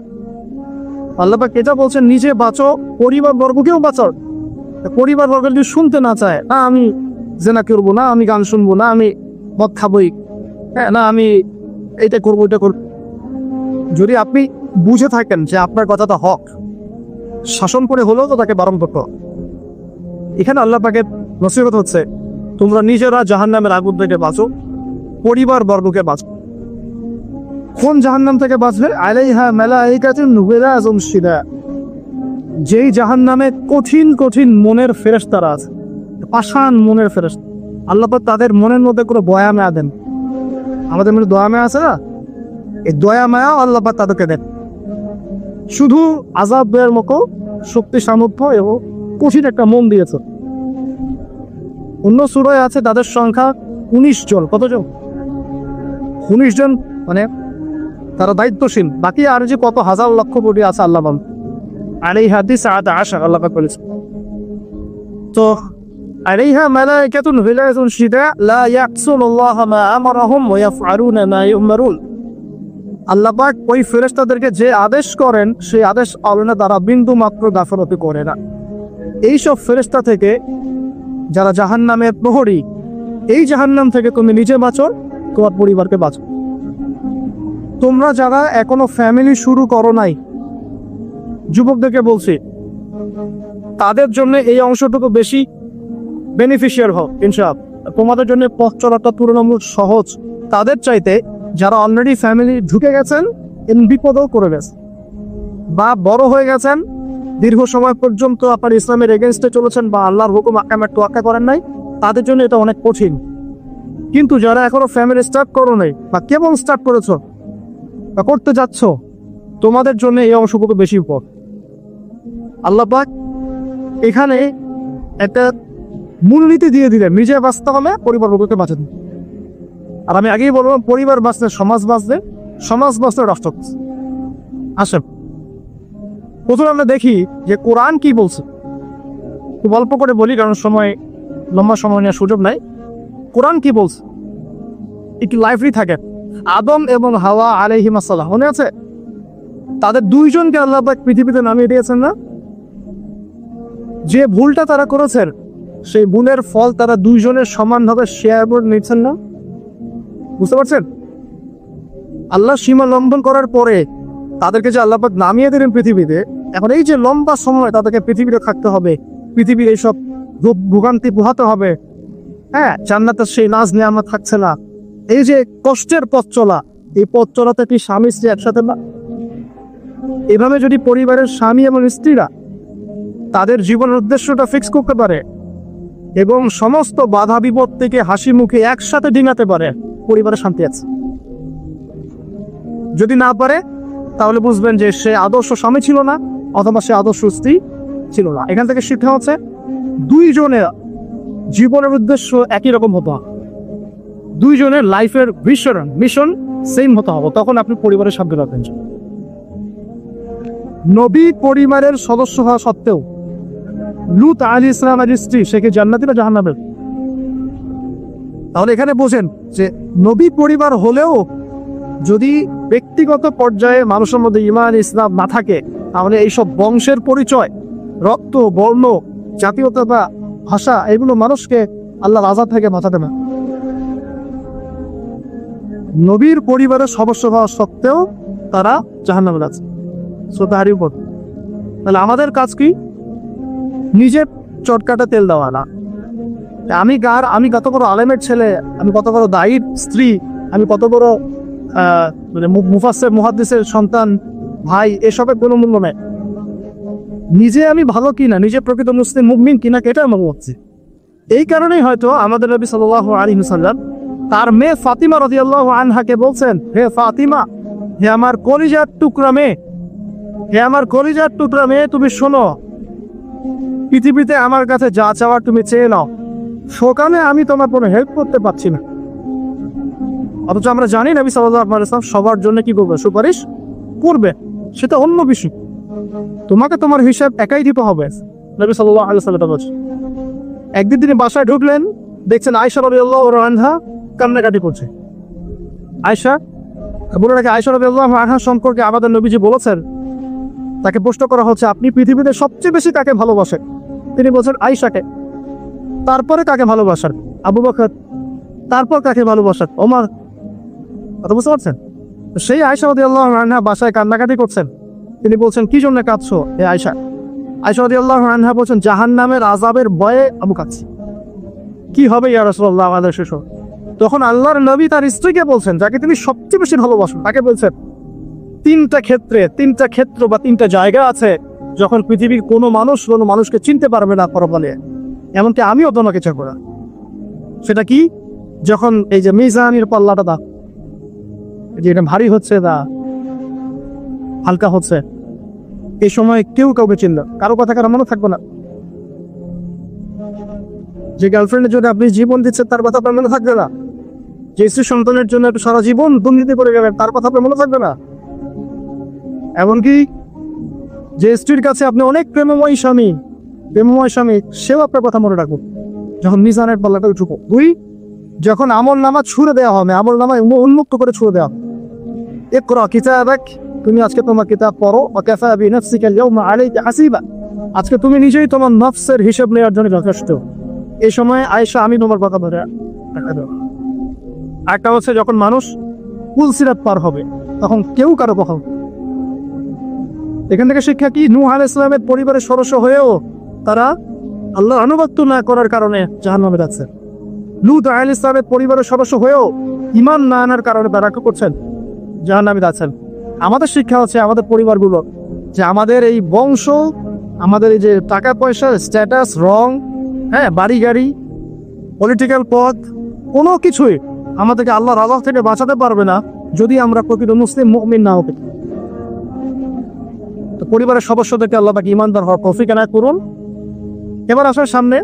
[SPEAKER 1] আল্লাহ পাক এটা বলছেন নিজে বাঁচো, পরিবার বর্গকেও বাঁচাও। পরিবার বর্গ যদি শুনতে না চায়, না আমি জেনা করবো, না আমি গান শুনবো, না আমি মদ খাবই, হ্যাঁ না আমি এইটা করবো ওইটা করবো, যদি আপনি বুঝে থাকেন যে আপনার কথাটা হক, শাসন করে হলেও তো তাকে বারণ করতে। এখানে আল্লাহ পাকের নসিহত হচ্ছে তোমরা নিজেরা জাহান্নামের আগুন থেকে বাঁচো, পরিবার বর্গকে বাঁচো। কোন জাহান্নাম থেকে বাঁচবে? আলাইহা মালাইকাতুন গিলাযুন শিদাদ, যেই জাহান্নামে কঠিন কঠিন মনের ফেরেশতারা আছে, পাষাণ মনের ফেরেশতা। আল্লাহ পাক তাদের মনের মধ্যে কোনো দয়া মায়া দেন। আমাদের মধ্যে দয়া মায়া আছে না? এই দয়া মায়া আল্লাহ পাক তাদেরকে দেন। শুধু আযাব দেওয়ার মতো শক্তি সামর্থ্য এবং কঠিন একটা মন দিয়েছে। অন্য সূরায় আছে তাদের সংখ্যা 19 জন। কতজন? 19 জন, মানে তারা দায়িত্বশীল। বাকি আর যে কত হাজার লক্ষ কোটি আছে আল্লাহ পাক আলাইহা তিসআতা আশার আল্লাহ পাক বলেছে। তো আলাইহা মালাইকাতুন গিলাযুন শিদাদ লা ইয়াসুনুল্লাহ মা আমারহুম ওয়া ইয়াফআলুনা মা ইউমারুন। আল্লাহ পাক ওই ফেরেশতাদেরকে যে আদেশ করেন সেই আদেশ পালনে তারা বিন্দু মাত্র গাফলতি করে না। এইসব ফেরেশতা থেকে যারা জাহান্নামের প্রহরী, এই জাহান্নাম থেকে তুমি নিজে বাঁচো, তোমার পরিবারকে বাঁচো। তোমরা যারা এখনো ফ্যামিলি শুরু করো নাই, যুবকদেরকে বলছি তাদের জন্য এই অংশটুকু বেশি বেনিফিশিয়াল হোক ইনশাআল্লাহ। তোমাদের জন্য পথ চলাটা তুলনামূলক সহজ তাদের চাইতে যারা অলরেডি ফ্যামিলি ঢুকে গেছেন, বিপদও করে গেছে, বা বড় হয়ে গেছেন, দীর্ঘ সময় পর্যন্ত আপনার ইসলামের এগেনস্টে চলেছেন, বা আল্লাহর হুকুম আকামের তোয়াক্কা করেন নাই, তাদের জন্য এটা অনেক কঠিন। কিন্তু যারা এখনো ফ্যামিলি স্টার্ট করো নাই, বা কেবল স্টার্ট করেছো বা করতে যাচ্ছ, তোমাদের জন্য এই অংশটুকু বেশি উপর। আল্লাহ পাক এখানে একটা মূলনীতি দিয়ে দিলেন, নিজে বাঁচতে হলে পরিবার বর্গকে বাঁচাতে। আর আমি আগেই বললাম পরিবার বাঁচলে সমাজ বাঁচবে, সমাজ বাঁচলে রাষ্ট্র। আসেন প্রথমে আমরা দেখি যে কোরআন কি বলছে। খুব অল্প করে বলি কারণ লম্বা সময় নেওয়ার সুযোগ নাই। কোরআন কি বলছে একটু লাইফলি থাকে। আদম এবং হাওয়া আলাইহিমুস সালাম, মনে আছে? তাদের দুইজনকে আল্লাহ পাক পৃথিবীতে নামিয়ে দিয়েছেন না? যে ভুলটা তারা করেছেন সেই ভুলের ফল তারা দুইজনের সমানভাবে শেয়ার করে নিচ্ছেন না? বুঝতে পারছেন? আল্লাহ সীমা লঙ্ঘন করার পরে তাদেরকে যে আল্লাহ পাক নামিয়ে দিলেন পৃথিবীতে, এখন এই যে লম্বা সময় তাদেরকে পৃথিবীতে থাকতে হবে, পৃথিবীর এইসব ভোগান্তি পোহাতে হবে, হ্যাঁ জান্নাতের সেই নাজ নিয়ামত থাকছে না, এই যে কষ্টের পথ চলা, এই পথ চলাতে কি স্বামী স্ত্রী একসাথে না? এভাবে যদি পরিবারের স্বামী এবং স্ত্রীরা তাদের জীবনের উদ্দেশ্যটা ফিক্স করতে পারে এবং সমস্ত বাধা বিপদ থেকে হাসি মুখে একসাথে ডিঙাতে পারে, পরিবারে শান্তি আছে। যদি না পারে তাহলে বুঝবেন যে সে আদর্শ স্বামী ছিল না, অথবা সে আদর্শ স্ত্রী ছিল না। এখান থেকে শিক্ষা হচ্ছে দুইজনের জীবনের উদ্দেশ্য একই রকম হতে হবে, দুইজনের লাইফের মিশন সেম হতে হবে, তখন আপনি পরিবারের শান্তি রাখবেন। নবী পরিবারের সদস্য হওয়া সত্ত্বেও লূত আলাইহিস সালামের স্ত্রী, সে কি জান্নাতি না জাহান্নামের? তাহলে এখানে বোঝেন যে নবী পরিবার হলেও যদি ব্যক্তিগত পর্যায়ে মানুষের মধ্যে ঈমান ইসলাম না থাকে, তাহলে এইসব বংশের পরিচয়, রক্ত, বর্ণ, জাতীয়তা বা ভাষা, এগুলো মানুষকে আল্লাহর আযাব থেকে বাঁচাতে না। নবীর পরিবারের সদস্য হওয়া সত্ত্বেও তারা জাহান্নামে আছে। তারই উপর তাহলে আমাদের কাজ কি? নিজের চটকাটা তেল দেওয়া না। আমি কত বড় আলেমের ছেলে, আমি কত বড় দায়ীর স্ত্রী, আমি কত বড় মুফাসসির মুহাদ্দিসের সন্তান, ভাই, এসবের কোনো মূল্য নেই। নিজে আমি ভালো কিনা, নিজে প্রকৃত মুসলিম মুমিন কিনা, এটা আমি ভাবছি। এই কারণেই হয়তো আমাদের নবী সাল্লাল্লাহু আলাইহি ওয়াসাল্লাম তার মেয়ে ফাতিমা রাদিয়াল্লাহু আনহাকে বলছেন, হে ফাতিমা, হে আমার কলিজার টুকরা মেয়ে, হে আমার কলিজার টুকরা মেয়ে, তুমি শোনো, পৃথিবীতে আমার কাছে যা চাওয়ার তুমি চেয়ে নাও, সকালে আমি তোমার কোনো হেল্প করতে পারছি না। অথচ আমরা জানি নবী সাল্লাল্লাহু আলাইহি ওয়াসাল্লাম সবার জন্য কি করবে? সুপারিশ করবে, সেটা অন্য বিষয়। তোমাকে তোমার হিসাব একাই দিতে হবে, নবী সাল্লাল্লাহু আলাইহি ওয়াসাল্লাম বলেছেন। একদিন তিনি বাসায় ঢুকলেন, দেখছেন আয়েশা রাদিয়াল্লাহু আনহা কান্নাকাটি করছে। আয়েশা বলে রাখে, আয়েশা রাদিয়াল্লাহু আনহা সম্পর্কে আমাদের নবীজি বলেছেন, তাকে প্রশ্ন করা হচ্ছে, আপনি পৃথিবীতে সবচেয়ে বেশি কাকে ভালোবাসেন? তিনি বলছেন আয়েশাকে। তারপরে কাকে ভালোবাসেন? আবু বকর। তারপর কাকে ভালোবাসেন? ওমর। কথা বুঝতে পারছেন? সেই আয়েশা রাদিয়াল্লাহু আনহা বাসায় কান্নাকাটি করছেন। তিনি বলছেন, কি জন্য কাঁদছো হে আয়েশা? আয়েশা রাদিয়াল্লাহু আনহা বলছেন, জাহান্নামের আযাবের ভয়ে আমি কাঁদছি। কি হবে ইয়া রাসূলুল্লাহ আমাদের শেষ? তখন আল্লাহর নবী তার স্ত্রীকে বলছেন, যাকে তিনি সবচেয়ে বেশি ভালোবাসেন, তাকে বলছেন, তিনটা ক্ষেত্র বা তিনটা জায়গা আছে যখন পৃথিবীর কোনো মানুষকে চিনতে পারবে না পরকালে, এমনকি আমিও তোমাকে চাইব না। সেটা কি? যখন এই যে মিজানের পাল্লাটা দা, যে এটা ভারী হচ্ছে না হালকা হচ্ছে, এই সময় কেউ কাউকে চিনল, কারো কথা কারো মনে থাকবে না। যে গার্লফ্রেন্ডের জন্য আপনি জীবন দিচ্ছেন, তার কথা আপনার মনে থাকবে না। যে স্ত্রী সন্তানের জন্য একটু সারা জীবন দুর্নীতি করে গেলেন, তার কথা আপনার মনে থাকবে না। এমনকি যে স্ত্রীর কাছে আপনি অনেক প্রেমময় স্বামী, সেও আপনার কথা মনে রাখবো যখন মিজানের পাল্লাটা উঠুক। দুই, যখন আমল নামা ছুড়ে দেওয়া হবে, আমল নামা উন্মুক্ত করে ছুড়ে দেওয়া হবে। ইকরা কিতাবাক, তুমি আজকে তোমার কিতাব পড়ো, ওয়াকাফা বিনাফসিকা আল-ইয়াওমা আলাইকা হাসিবা, আজকে তুমি নিজেই তোমার নফসের হিসাব নেওয়ার জন্য যথেষ্ট। এই সময় আয়েশা, আমি তোমার কথা বলে একটা হচ্ছে যখন মানুষ পুলসিরাত পার হবে, তখন কেউ কারো কথা। এখান থেকে শিক্ষা কি? নূহ আলাইহিস সালামের পরিবারের সদস্য হয়েও তারা আল্লাহর আনুগত্য না করার কারণে জাহান্নামে যাচ্ছে। লূত আলাইহিস সালামের পরিবারের সদস্য হয়েও ঈমান না আনার কারণে তারা কি করছেন? জাহান্নামে যাচ্ছেন। আমাদের শিক্ষা হচ্ছে আমাদের পরিবারগুলো, যে আমাদের এই বংশ, আমাদের এই যে টাকা পয়সা, স্ট্যাটাস, রং, হ্যাঁ, বাড়ি গাড়ি, পলিটিক্যাল পদ, কোনো কিছুই আমাদেরকে আল্লাহর আযাব থেকে বাঁচাতে পারবে না যদি আমরা প্রকৃত মুসলিম মুমিন না হতে। তো পরিবারের সদস্যদেরকে আল্লাহ পাক ঈমানদার হওয়ার তৌফিক এনায়েত করুন। এবার আসলে সামনে,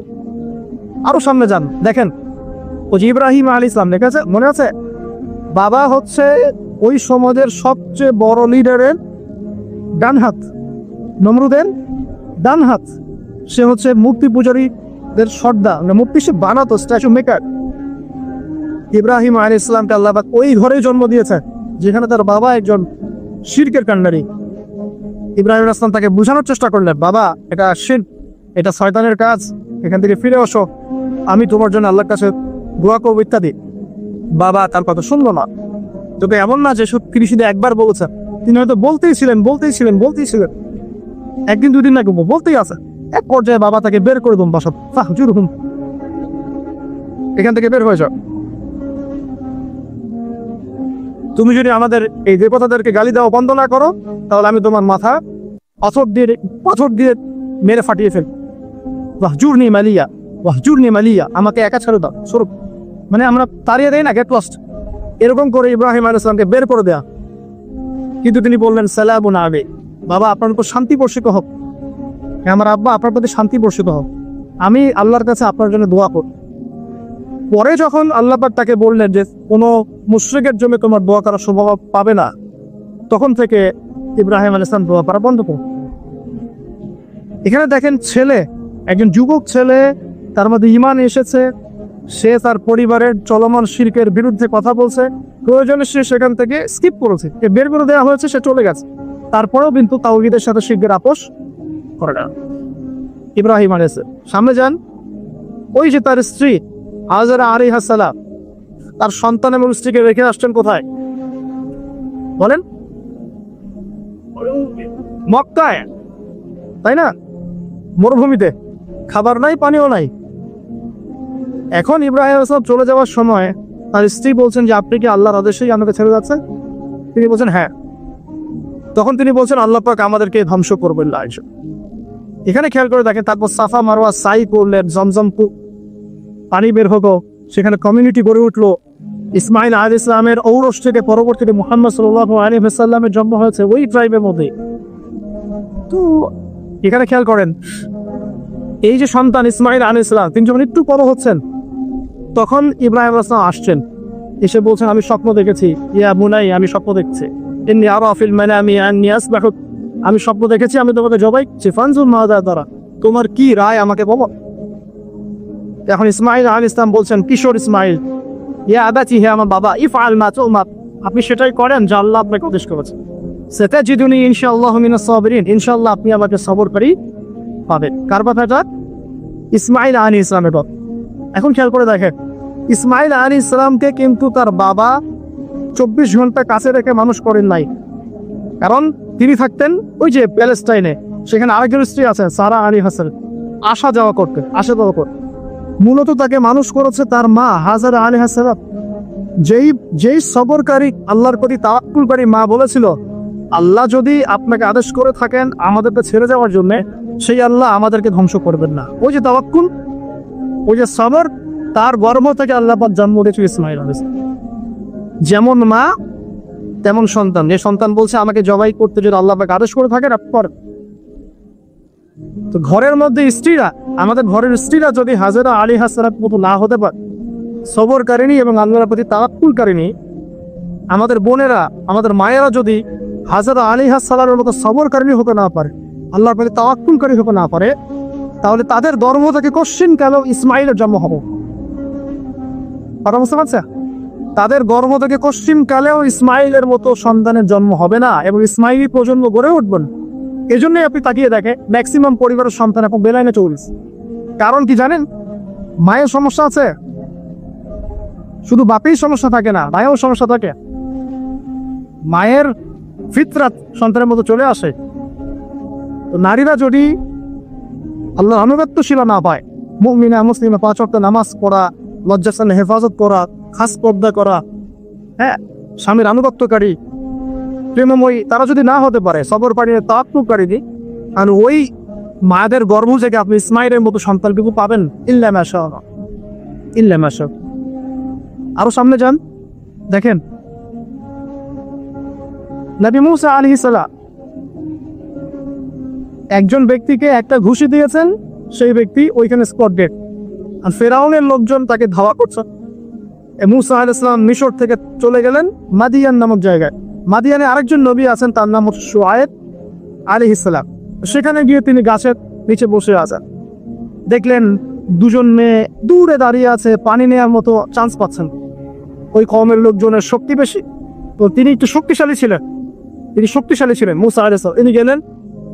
[SPEAKER 1] আরো সামনে যান, দেখেন ওই যে ইব্রাহিম আলাইহিস সালাম, দেখেছে, মনে আছে? বাবা হচ্ছে ওই সমাজের সবচেয়ে বড় লিডারের ডান হাত, নমরুদের ডান হাত। সে হচ্ছে মূর্তি পূজারীদের সর্দার, মূর্তি সে বানাতো, স্ট্যাচু মেকার। ইব্রাহিম আলাইহিস সালামকে আল্লাহ পাক ওই ঘরেই জন্ম দিয়েছে যেখানে তার বাবা একজন শিরকের কান্ডারি। ইব্রাহিম আলাইহিস সালাম তাকে বোঝানোর চেষ্টা করলেন, বাবা এটা শিরক, এটা শয়তানের কাজ, এখান থেকে ফিরে আসো, আমি তোমার জন্য আল্লাহর কাছে দোয়া করবো ইত্যাদি। বাবা তার কথা শুনলো না। তোকে এমন না যে শুধু কৃষিতে একবার বলেছেন, তিনি হয়তো বলতেই ছিলেন, একদিন দুদিন না বলতেই আছে। এক পর্যায়ে বাবা তাকে বের করে দিন, বাসা ফাহজুরহুম, এখান থেকে বের হয়ে যাও। তুমি যদি আমাদের এই দেবতাদেরকে গালি দেওয়া বন্ধ না করো, তাহলে আমি তোমার মাথা পাথর দিয়ে মেরে ফাটিয়ে ফেল। ওয়াহজুরনি মালিয়া, ওয়াহজুরনি মালিয়া, আমাকে একা ছেড়ে দাও, স্বরূপ মানে আমরা তাড়িয়ে দেই না, গেট লস্ট, এরকম করে ইব্রাহিম আলাইহিস সালামকে বের করে দেয়া। কিন্তু তিনি বললেন সালামুন আলাইক, বাবা আপনার উপর শান্তি বর্ষিত হোক, আমার আব্বা আপনার প্রতি শান্তি বর্ষিত হোক, আমি আল্লাহর কাছে আপনার জন্য দোয়া করব। পরে যখন আল্লাহ পাক তাকে বললেন যে কোনো মুশরিকের জন্য তোমার দোয়া করার সৌভাগ্য পাবে না, তখন থেকে ইব্রাহিম আলাইহিস সালাম দোয়া করা বন্ধ করলেন। এখানে দেখেন ছেলে, একজন যুবক ছেলে, তার মধ্যে ঈমান এসেছে, সে তার পরিবারের চলমান শিরকের বিরুদ্ধে কথা বলছে, প্রয়োজনে সে সেখান থেকে স্কিপ করেছে, বের করে দেওয়া হয়েছে, সে চলে গেছে, তারপরেও কিন্তু তাওহীদের সাথে শিরকের আপোষ করে না। ইব্রাহিম আলাইহিস সালাম সামনে যান, ওই যে তার স্ত্রী হাজেরা আলাইহিস সালাম তার সন্তান এবং স্ত্রীকে রেখে আসছেন কোথায় বলেন? মক্কায়, তাই না? মরুভূমিতে, খাবার নাই, পানিও নাই। এখন ইব্রাহিম আলাইহিস সালাম চলে যাওয়ার সময় তার স্ত্রী বলছেন যে আপনি কি আল্লাহর আদেশেই আমাকে ছেড়ে যাচ্ছেন? তিনি বলছেন হ্যাঁ। তখন তিনি বলছেন আল্লাহ পাক আমাদেরকে ধ্বংস করবেন না। এখানে খেয়াল করে দেখেন, তারপর সাফা মারওয়া সাই করলেন, জমজম পানি বের হলো, সেখানে কমিউনিটি গড়ে উঠলো। ইসমাইল আলাইহিস সালামের ঔরস থেকে পরবর্তীতে মুহাম্মদ সাল্লাল্লাহু আলাইহি ওয়াসাল্লামের জন্ম হয়েছে ওই ট্রাইবের মধ্যে। তো এখানে খেয়াল করেন, এই যে সন্তান ইসমাইল আলাইহিস সালাম, তিনি যখন একটু বড় হচ্ছেন, তখন ইব্রাহিম আলাইহিস সালাম আসছেন, এসে বলছেন আমি স্বপ্ন দেখেছি, ইয়া বুনাই, আমি স্বপ্ন দেখছি, ইন্নী আরা ফিল মানামি আন্নী আসবাহুক, আমি স্বপ্ন দেখেছি আমি তোমাকে জবাই করছি, ফানজুর মাযা তারা, তোমার কি রায় আমাকে বলো। এখন ইসমাইল আলাইহিস সালাম বলছেন, কিশোর ইসমাইল, ইয়া আবাতি, হে আমার বাবা, ইফআল মা তুমার, আপনি সেটাই করেন যা আল্লাহ আপনাকে আদেশ করেছেন। সাতাজিদুনি ইনশাআল্লাহু মিনাস সাবিরিন, ইনশাআল্লাহ আপনি আমাকে সবরকারী পাবেন। কার কথাটা? ইসমাইল আলাইহিস সালামের কথা। এখন খেয়াল করে দেখেন, ইসমাইল আলাইহিস সালামকে কিন্তু তার বাবা 24 ঘন্টা কাছে রেখে মানুষ করেন নাই, কারণ তিনি থাকতেন ওই যে প্যালেস্টাইনে, সেখানে আরেকজন স্ত্রী আছেন সারা আলাইহিস সালাম, আসা যাওয়া করতেন। মূলত তাকে মানুষ করেছে তার মা হাজেরা আলাইহিস সালাম, যেই সবরকারী, আল্লাহর প্রতি তাওয়াক্কুলকারী মা বলেছিল আল্লাহ যদি আপনাকে আদেশ করে থাকেন আমাদেরকে ছেড়ে যাওয়ার জন্য, সেই আল্লাহ আমাদেরকে ধ্বংস করবেন না। ওই যে তাওয়াক্কুল, ওই যে সবর, তার গর্ভ থেকে আল্লাহ পাক জন্ম দিয়েছিল ইসমাইল আলাইহিস সালাম। যেমন মা তেমন সন্তান, যে সন্তান বলছে আমাকে জবাই করতে যদি আল্লাহ পাক আদেশ করে থাকেন আপনি। তো ঘরের মধ্যে স্ত্রীরা, আমাদের ঘরের স্ত্রীরা যদি হাজেরা আলাইহিস সালাম মতো না হতে পারে, সবরকারিনী এবং আল্লাহর প্রতি তাওয়াক্কুলকারিনী, আমাদের বোনেরা, আমাদের মায়েরা যদি হাজেরা আলাইহিস সালামের মতো সবরকারিনী হতে না পারে, আল্লাহর প্রতি তাওয়াক্কুলকারী হতে না পারে, তাহলে তাদের ধর্ম থেকে কোশ্চিন কালেও ইসমাইলের জন্ম হবে। কথা বুঝতে পারছে? তাদের গর্ভ থেকে কোশ্চিন কালেও ইসমাইলের মতো সন্তানের জন্ম হবে না, এবং ইসমাইলি প্রজন্ম গড়ে উঠবেন। এই জন্যই আপনি তাকিয়ে দেখে ম্যাক্সিমাম পরিবারের সন্তান এখন বেলাইনে চলছে। কারণ কি জানেন? মায়ের সমস্যা আছে, শুধু বাপেই সমস্যা থাকে না, মায়েও সমস্যা থাকে। মায়ের ফিতরাত সন্তানের মতো চলে আসে। তো নারীরা যদি আল্লাহর আনুগত্যশীল না পায়, মুমিনা মুসলিমা 5 ওয়াক্ত নামাজ পড়া, লজ্জাস্থানে হেফাজত করা, খাস পর্দা করা, হ্যাঁ, স্বামীর আনুগত্যকারী, প্রেমময়ী, তারা যদি না হতে পারে, সবরকারী, তাওয়াক্কুলকারী, আর ওই মায়েদের গর্ভ থেকে আপনি ইসমাইলের মতো সন্তানটুকু পাবেন ইল্লা মাশাআল্লাহ, ইল্লা মাশাআল্লাহ। আরো সামনে যান, দেখেন নবী মুসা আলাইহিস সালাম একজন ব্যক্তিকে একটা ঘুষি দিয়েছেন, সেই ব্যক্তি ওইখানে স্পট ডেড, আর ফেরাউনের লোকজন তাকে ধাওয়া করছে। মুসা আলাইহিস সালাম মিশর থেকে চলে গেলেন মাদিয়ান নামক জায়গায়। মাদিয়ানে আরেকজন নবী আছেন, তার নাম হচ্ছে শুআয়ব আলাইহিস সালাম। সেখানে গিয়ে তিনি গাছের নিচে বসে আছেন, দেখলেন দুজন মেয়ে দূরে দাঁড়িয়ে আছে, পানি নেওয়ার মতো চান্স পাচ্ছেন। ওই কওমের লোকজনের শক্তি বেশি, তো তিনি একটু শক্তিশালী ছিলেন, মুসা আলাইহিস সালাম। তিনি গেলেন,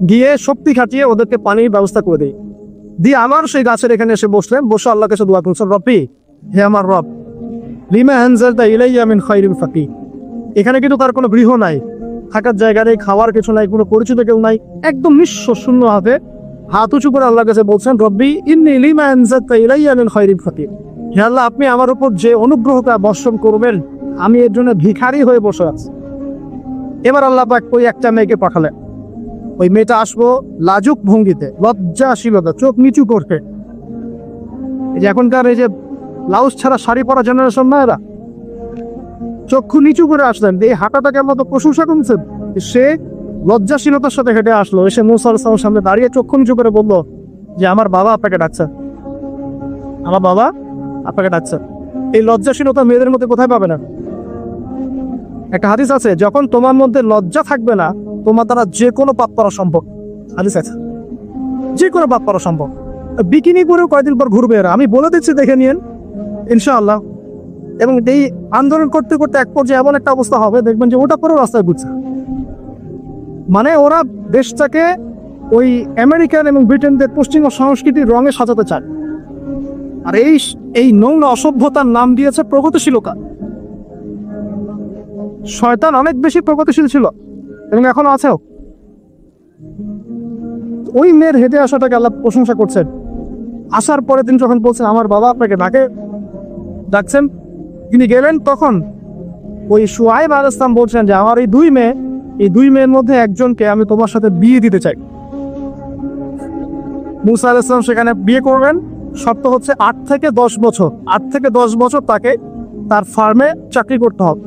[SPEAKER 1] গিয়ে শক্তি খাটিয়ে ওদেরকে পানির ব্যবস্থা করে দিয়ে আমার সেই গাছের এখানে এসে বসলেন, বসে আল্লাহর কাছে দোয়া করছেন, রব্বি, হে আমার রব, লিমা আনজালতা ইলাইয়া মিন খায়রিন ফাকি। এখানে কিন্তু তার কোনো গৃহ নাই, থাকার জায়গা নেই, খাওয়ার কিছু নাই, কোনো পরিচিত কেউ নাই, একদম নিঃস্ব শূন্য হাতে হাত উঁচু করে আল্লাহর কাছে বলছেন, রব্বি ইন্নী লিমা আনজালতা ইলাইয়া মিন খায়রিন ফাকি। হে আল্লাহ, আপনি আমার উপর যে অনুগ্রহটা বর্ষণ করবেন আমি এর জন্য ভিখারি হয়ে বসে আছি। এবার আল্লাহ পাক ওই একটা মেয়েকে পাঠালেন। ওই মেয়েটা আসবো লাজুক ভঙ্গিতে, লজ্জাশীলতা, চোখ নিচু করতে। এই যে এখনকার এই যে ব্লাউজ ছাড়া শাড়ি পরা জেনারেশন না, এরা চক্ষু নিচু করে আসলেন। এই হাঁটাটাকে মতো প্রশংসা করছেন। সে লজ্জাশীলতার সাথে হেঁটে আসলো, এসে মুসা আলাইহিস সালামের সামনে দাঁড়িয়ে চক্ষু নিচু করে বলল যে আমার বাবা আপনাকে ডাকছে, আমার বাবা আপনাকে ডাকছে। এই লজ্জাশীলতা মেয়েদের মধ্যে কোথায় পাবে না? একটা হাদিস আছে, যখন তোমার মধ্যে লজ্জা থাকবে না, তোমার দ্বারা যে কোনো পাপ করা সম্ভব। হাদিস আছে, যে কোনো পাপ করা সম্ভব। বিকিনি করেও কয়েকদিন পর ঘুরবে এরা, আমি বলে দিচ্ছি, দেখে নিন ইনশাআল্লাহ। এবং এই আন্দোলন করতে করতে এক পর্যায়ে এমন একটা অবস্থা হবে, দেখবেন যে ওটা পরেও রাস্তায় ঘুরছে। মানে ওরা দেশটাকে ওই আমেরিকান এবং ব্রিটেনদের পশ্চিমা সংস্কৃতির রঙে সাজাতে চায়। আর এই নোংরা অসভ্যতার নাম দিয়েছে প্রগতিশীলতা। শয়তান অনেক বেশি প্রগতিশীল ছিল এবং এখনো আছেও। ওই মেয়ের হেঁটে আসাটাকে আল্লাহ প্রশংসা করছেন। আসার পরে তিনি যখন বলছেন আমার বাবা আপনাকে ডাকছেন, তিনি গেলেন, তখন ওই শুআয়ব আলাইহিস সালাম বলছেন যে আমার এই দুই মেয়ের মধ্যে একজনকে আমি তোমার সাথে বিয়ে দিতে চাই। মুসা আলাইহিস সালাম সেখানে বিয়ে করবেন, শর্ত হচ্ছে 8 থেকে 10 বছর তাকে তার ফার্মে চাকরি করতে হবে,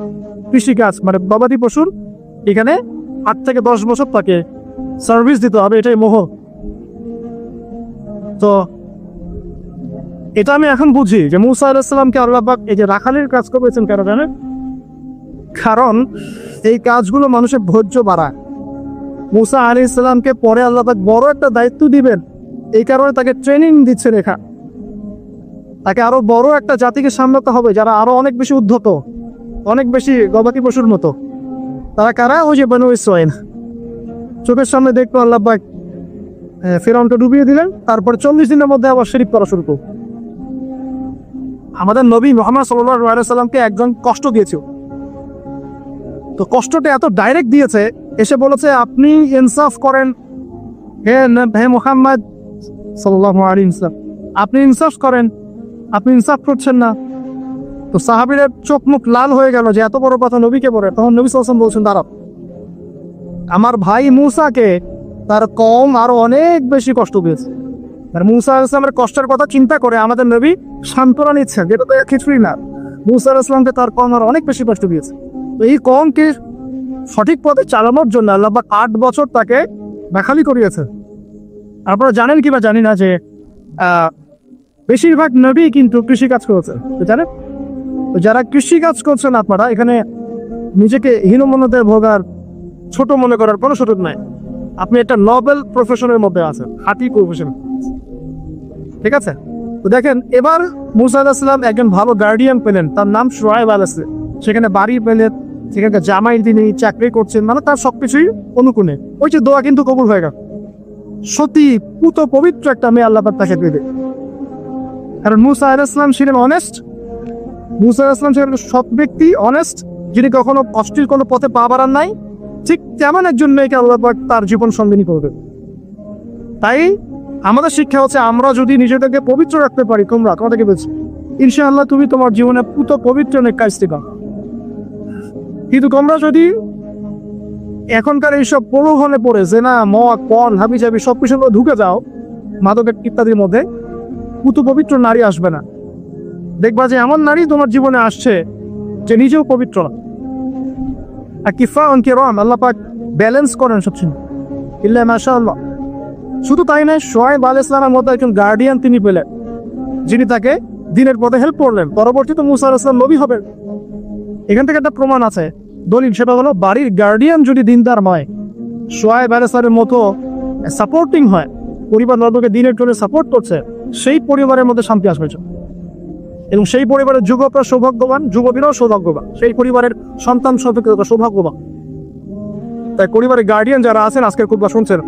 [SPEAKER 1] কৃষিকাজ মানে গবাদি পশুর। এখানে 8 থেকে 10 বছর তাকে সার্ভিস দিতে হবে, এটাই মোহ। তো এটা আমি এখন বুঝি যে মুসা আলাইহিস সালামকে আল্লাহ পাক এই যে রাখালের কাজ করেছেন কেন জানেন? কারণ এই কাজগুলো মানুষের ধৈর্য বাড়ায়। মুসা আলাইহিস সালামকে পরে আল্লাহ পাক বড় একটা দায়িত্ব দিবেন, এই কারণে তাকে ট্রেনিং দিচ্ছে রেখা। তাকে আরো বড় একটা জাতিকে সামলাতে হবে যারা আরো অনেক বেশি উদ্ধত, অনেক বেশি গবাদি পশুর মতো। তারা কারা? ওই যে বনু ইসরাঈল। চোখের সামনে দেখলো আল্লাহ পাক ফিরআউনকে ডুবিয়ে দিলেন, তারপর 40 দিনের মধ্যে আবার শিরক করা শুরু করল। আমাদের নবী মুহাম্মদ সাল্লাল্লাহু আলাইহি সাল্লামকে একজন কষ্ট দিয়েছিল। তো কষ্টটা এত ডাইরেক্ট দিয়েছে, এসে বলেছে আপনি ইনসাফ করেন হে মুহাম্মদ সাল্লাল্লাহু আলাইহি ওয়াসাল্লাম, আপনি ইনসাফ করেন, আপনি ইনসাফ করছেন না। তো সাহাবীদের চোখ মুখ লাল হয়ে গেল যে এত বড় কথা নবীকে বলে। তখন নবী সাল্লাল্লাহু আলাইহি ওয়াসাল্লাম বলছেন দাঁড়াও, আমার ভাই মুসাকে তার কওম আরো অনেক বেশি কষ্ট দিয়েছে। আর মুসা আলাইহিস সালামের কষ্টের কথা চিন্তা করে আমাদের নবী সান্ত্বনা নিচ্ছেন, যেটা তো কিছুই না। মুসা আলাইহিস সালামকে তার কওম আরো অনেক বেশি কষ্ট দিয়েছে। তো এই কওমকে সঠিক পথে চালানোর জন্য আল্লাহ পাক 8 বছর তাকে বেখালি করিয়েছে। আপনারা জানেন কিংবা জানি না যে বেশিরভাগ নবী কিন্তু কৃষিকাজ করেছে, জানেন? তো যারা কৃষিকাজ করছেন আপনারা এখানে নিজেকে হীনমন্যতায় ভোগার, ছোট মনে করার কোনো সুযোগ নাই। আপনি একটা নোবেল প্রফেশনের মধ্যে আছেন, হাতি প্রফেশন, ঠিক আছে? তো দেখেন, এবার মুসা আলাইহিস সালাম একজন ভালো গার্ডিয়ান পেলেন, তার নাম শুআয়ব আলাইহিস সালাম। সেখানে বাড়ি পেলেন, সেখানকার জামাই তিনি চাকরি করছেন, মানে তার সবকিছুই অনুকূলে। ওই যে দোয়া কিন্তু কবুল হয়ে গেল। সত্যি পুত পবিত্র একটা মেয়ে আল্লাহ পাক তাকে দেবে। কারণ মুসা আলাইহিস সালাম ছিলেন অনেস্ট। মুসা আলাইহিস সালাম ছিলেন সৎ ব্যক্তি, অনেস্ট, যিনি কখনো অশ্লীল কোনো পথে পা বাড়ান নাই। ঠিক তেমন একজন মেয়েকে আল্লাহ পাক তার জীবন সঙ্গিনী করবে। তাই আমাদের শিক্ষা হচ্ছে, আমরা যদি নিজেদেরকে পবিত্র রাখতে পারি, তোমাদেরকে বলছি ইনশাআল্লাহ তুমি তোমার জীবনে পুত পবিত্র অনেক কাজ থেকে। কিন্তু তোমরা যদি এখনকার এইসব প্রলোভনে পড়ে যে না মদ পণ হাবি জাবি সব কিছু ঢুকে যাও মাদকের ইত্যাদির মধ্যে, পুত পবিত্র নারী আসবে না। দেখবা যে এমন নারী তোমার জীবনে আসছে যে নিজেও পবিত্র না। আর কিফা অনকে রম আল্লাহ পাক ব্যালেন্স করেন সবসময়, ইল্লা মাশাআল্লাহ। শুধু তাই নয়, শুআয়ব আলাইহিস সালামের মতো একজন গার্ডিয়ান তিনি পেলেন, যিনি তাকে দিনের পথে হেল্প করলেন। পরবর্তীতে মুসা আলাইহিস সালাম নবী হবেন। এখান থেকে একটা প্রমাণ আছে, দলিল, সেটা হলো বাড়ির গার্ডিয়ান যদি দিনদার হয়, শুআয়ব আলাইহিস সালামের মতো সাপোর্টিং হয়, পরিবার বর্গকে দিনের জন্য সাপোর্ট করছে, সেই পরিবারের মধ্যে শান্তি আসবে। এবং সেই পরিবারের যুবকরা সৌভাগ্যবান, যুবতীরাও সৌভাগ্যবান, সেই পরিবারের সন্তান সৌভাগ্যবান। তাই পরিবারের গার্ডিয়ান যারা আছেন, আজকের খুতবা শুনছেন,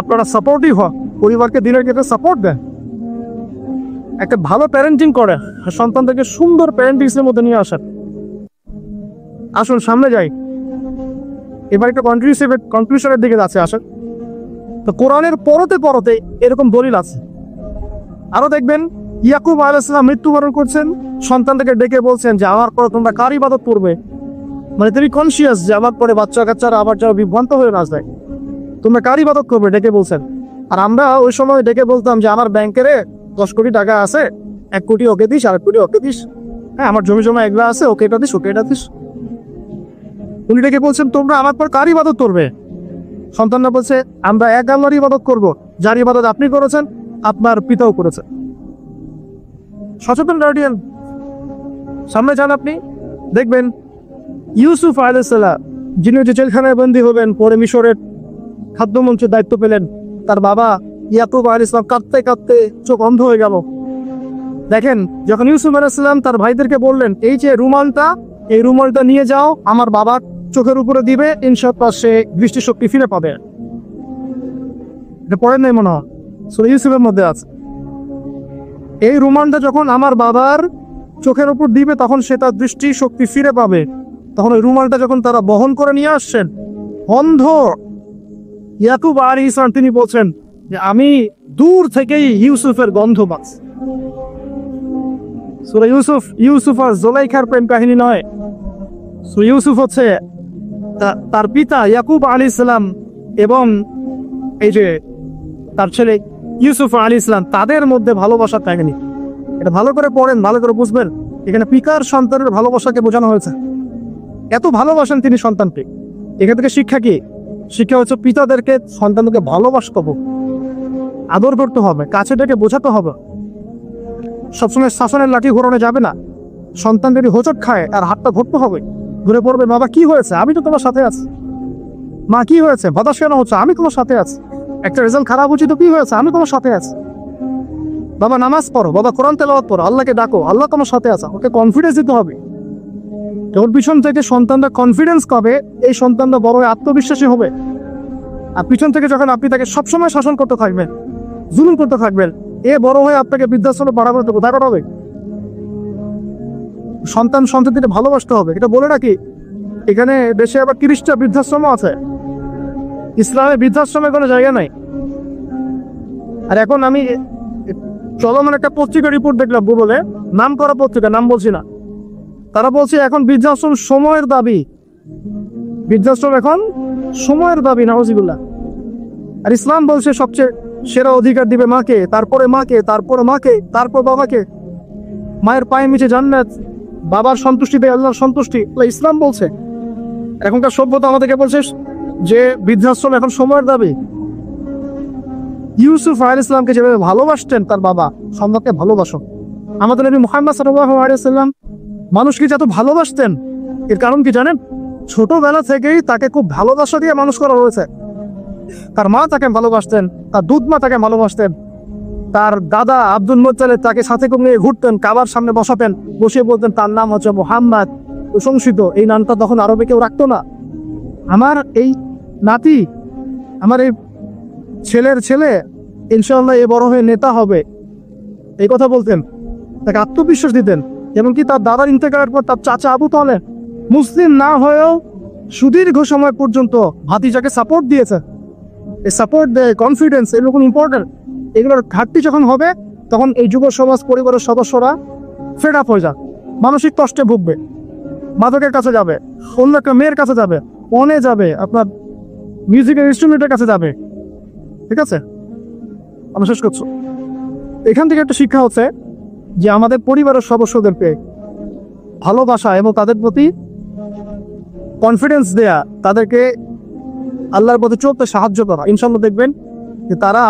[SPEAKER 1] আপনারা সাপোর্টিভ হন, পরিবারকে দিনের ক্ষেত্রে সাপোর্ট দেন, একটা ভালো প্যারেন্টিং করে সন্তানদেরকে সুন্দর প্যারেন্টিংসের মধ্যে নিয়ে আসেন। আসুন সামনে যাই, এবার একটা কনক্লুশনের দিকে যাচ্ছে। আসেন, তো কোরআনের পরতে এরকম দলিল আছে। আরো দেখবেন ইয়াকুব আলাইহিস সালাম মৃত্যুবরণ করছেন, সন্তানটাকে ডেকে বলছেন যে আমার পরে তোমরা কার ইবাদত করবে? মানে তিনি কনসিয়াস যে আমার পরে বাচ্চা কাচ্চারা আবার যারা বিভ্রান্ত হয়ে না যায়, তোমরা কার ইবাদত করবে ডেকে বলছেন। আর আমরা ওই সময় ডেকে বলতাম যে আমার ব্যাংকের 10 কোটি টাকা আছে, 1 কোটি ওকে দিস, আর 1 কোটি ওকে দিস, হ্যাঁ আমার জমি জমা এগুলো আছে, ওকে এটা দিস, ওকে এটা দিস। উনি ডেকে বলছেন তোমরা আমার পর কার ইবাদত করবে? সন্তানরা বলছে আমরা এক আল্লাহর ইবাদত করব, যার ইবাদত আপনি করেছেন, আপনার পিতাও করেছেন। সচেতন গার্ডিয়ান সামনে যান, আপনি দেখবেন ইউসুফ আলাইহিস সালাম যিনি জেলখানায় বন্দী হবেন, পরে মিশরের খাদ্যমন্ত্রীর দায়িত্ব পেলেন, তার বাবা ইয়াকুব আলাইহিস সালাম কাঁদতে কাঁদতে চোখ অন্ধ হয়ে গেল। দেখেন যখন ইউসুফ আলাইহিস সালাম তার ভাইদেরকে বললেন এই যে রুমালটা, এই রুমালটা নিয়ে যাও আমার বাবার চোখের উপরে দিবে, ইনশাআল্লাহ সে দৃষ্টিশক্তি ফিরে পাবে। এটা পড়েন নাই মনে হয়, সূরা ইউসুফের মধ্যে আছে। এই রুমালটা যখন আমার বাবার চোখের উপর দিবে তখন সে তার দৃষ্টি শক্তি ফিরে পাবে। তখন ওই রুমালটা যখন তারা বহন করে নিয়ে আসছেন, অন্ধ ইয়াকুব আলাইহিস সালাম তিনি বলছেন যে আমি দূর থেকেই ইউসুফের গন্ধ পাচ্ছি। সূরা ইউসুফ আর জুলাইখার প্রেম কাহিনী নয়। সূরা ইউসুফ হচ্ছে তার পিতা ইয়াকুব আলাইহিস সালাম এবং এই যে তার ছেলে ইউসুফ আলাইহিস সালাম তাদের মধ্যে ভালোবাসার কাহিনী। এটা ভালো করে পড়েন, ভালো করে বুঝবেন। এখানে পিতার সন্তানের ভালোবাসাকে বোঝানো হয়েছে। এত ভালোবাসেন তিনি সন্তানকে। এখান থেকে শিক্ষা কি? শিক্ষা হচ্ছে পিতাদেরকে সন্তানকে ভালোবাসতে হবে, আদর করতে হবে, কাছে ডেকে বোঝাতে হবে। সবসময় শাসনের লাঠি ঘোরানো যাবে না। সন্তান যদি হোঁচট খায় আর হাতটা ধরতে হবে, ঘুরে পড়বে বাবা কি হয়েছে, আমি তো তোমার সাথে আছি। মা কি হয়েছে, হতাশ কেন হচ্ছে, আমি তোমার সাথে আছি। একটা রেজাল্ট খারাপ হচ্ছে তো কি হয়েছে, আমি তোমার সাথে আছি। বাবা নামাজ পড়ো, বাবা কোরআন তেলাওয়াত করো, আল্লাহকে ডাকো, আল্লাহ তোমার সাথে আছে। ওকে কনফিডেন্স দিতে হবে। যখন পিছন থেকে সন্তানরা কনফিডেন্স পাবে, এই সন্তানরা বড় হয়ে আত্মবিশ্বাসী হবে। আর পিছন থেকে যখন আপনি তাকে সবসময় শাসন করতে থাকবেন, জুলুম করতে থাকবেন, এ বড় হয়ে আপনাকে বৃদ্ধাশ্রমে পাঠাবেন তো কোথায় পাঠাবে? সন্তানদের ভালোবাসতে হবে। এটা বলে রাখি, এখানে দেশে আবার 30টা বৃদ্ধাশ্রমও আছে। ইসলামে বৃদ্ধাশ্রমে কোনো জায়গা নাই। আর এখন আমি চলমান একটা পত্রিকা রিপোর্ট দেখলাম গুগলে, নাম করা পত্রিকা, নাম বলছি না। তারা বলছে এখন বৃদ্ধাশ্রম সময়ের দাবি। বৃদ্ধাশ্রম এখন সময়ের দাবি, নাউজুবিল্লাহ। আর ইসলাম বলছে সবচেয়ে সেরা অধিকার দিবে মাকে, তারপরে মাকে, তারপরে মাকে, তারপর বাবাকে। মায়ের পায়ে নিচে জান্নাত, বাবার সন্তুষ্টি দেয় আল্লাহর সন্তুষ্টি, ইসলাম বলছে। এখনকার সভ্যতা আমাদেরকে বলছে যে বৃদ্ধাশ্রম এখন সময়ের দাবি। ইউসুফ আলাইহিস সালামকে যেভাবে ভালোবাসতেন তার বাবা, সন্তানকে ভালোবাসো। আমাদের নবী মুহাম্মদ সাল্লাল্লাহু আলাইহি ওয়াসাল্লাম মানুষকে যত ভালোবাসতেন, এর কারণ কি জানেন? ছোটবেলা থেকেই তাকে খুব ভালোবাসা দিয়ে মানুষ করা হয়েছে। তার মা তাকে ভালোবাসতেন, তার দুধ মা তাকে ভালোবাসতেন, তার দাদা আব্দুল মুত্তালিব তাকে সাথে করে নিয়ে ঘুরতেন, কাবার সামনে বসাতেন, বসিয়ে বলতেন তার নাম হচ্ছে মুহাম্মদ, প্রশংসিত। এই নামটা তখন আরবে কেউ রাখতো না। আমার এই নাতি, আমার এই ছেলের ছেলে ইনশাআল্লাহ এ বড় হয়ে নেতা হবে, এই কথা বলতেন। তাকে আত্মবিশ্বাস দিতেন। এমনকি তার দাদার ইন্তেকালের পর তার চাচা আবু তালেব মুসলিম না হয়েও সুদীর্ঘ সময় পর্যন্ত ভাতিজাকে সাপোর্ট দিয়েছে। এই সাপোর্ট দেয়, কনফিডেন্স, এরকম ইম্পর্টেন্ট। এগুলোর ঘাটতি যখন হবে তখন এই যুব সমাজ পরিবারের সদস্যরা ফেড আপ হয়ে যাবে, মানসিক কষ্টে ভুগবে, মাদকের কাছে যাবে, অন্য একটা মেয়ের কাছে যাবে, পনে যাবে, আপনার মিউজিকের ইনস্ট্রুমেন্টের কাছে যাবে। ঠিক আছে, আমি শেষ করছি। এখান থেকে একটা শিক্ষা হচ্ছে যে আমাদের পরিবারের সদস্যদেরকে ভালোবাসা এবং তাদের প্রতি কনফিডেন্স দেয়া, তাদেরকে আল্লাহর পথে চলতে সাহায্য করা। ইনশাআল্লাহ দেখবেন যে তারা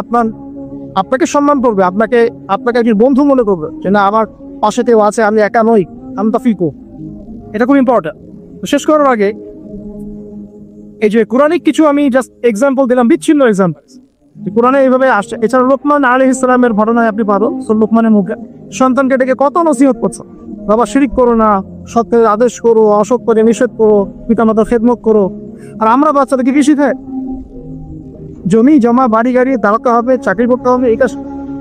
[SPEAKER 1] আপনাকে সম্মান করবে, আপনাকে একজন বন্ধু মনে করবে, যে না আমার পাশে কেউ আছে, আমি একা নই, আমি তা ফিকো। এটা খুব ইম্পর্টেন্ট। শেষ করার আগে এই যে কোরআনিক কিছু আমি জাস্ট এক্সাম্পল দিলাম, বিচ্ছিন্ন এক্সাম্পল কোরআনে এইভাবে আসছে। এছাড়া লোকমান আলাইহিস সালামের ঘটনায় আপনি পাবেন, লোকমানের মুখে সন্তানকে ডেকে কত নসিহত করছে, বাবা শিরিক করো না, সৎ কাজের আদেশ করো, অসৎ কাজে নিষেধ করো, পিতামাতার খেদমত করো। আর আমরা বাচ্চাদেরকে কি শিখাই? জমি জমা, বাড়ি গাড়ি দাঁড়াতে হবে, চাকরি করতে হবে। এই কাজ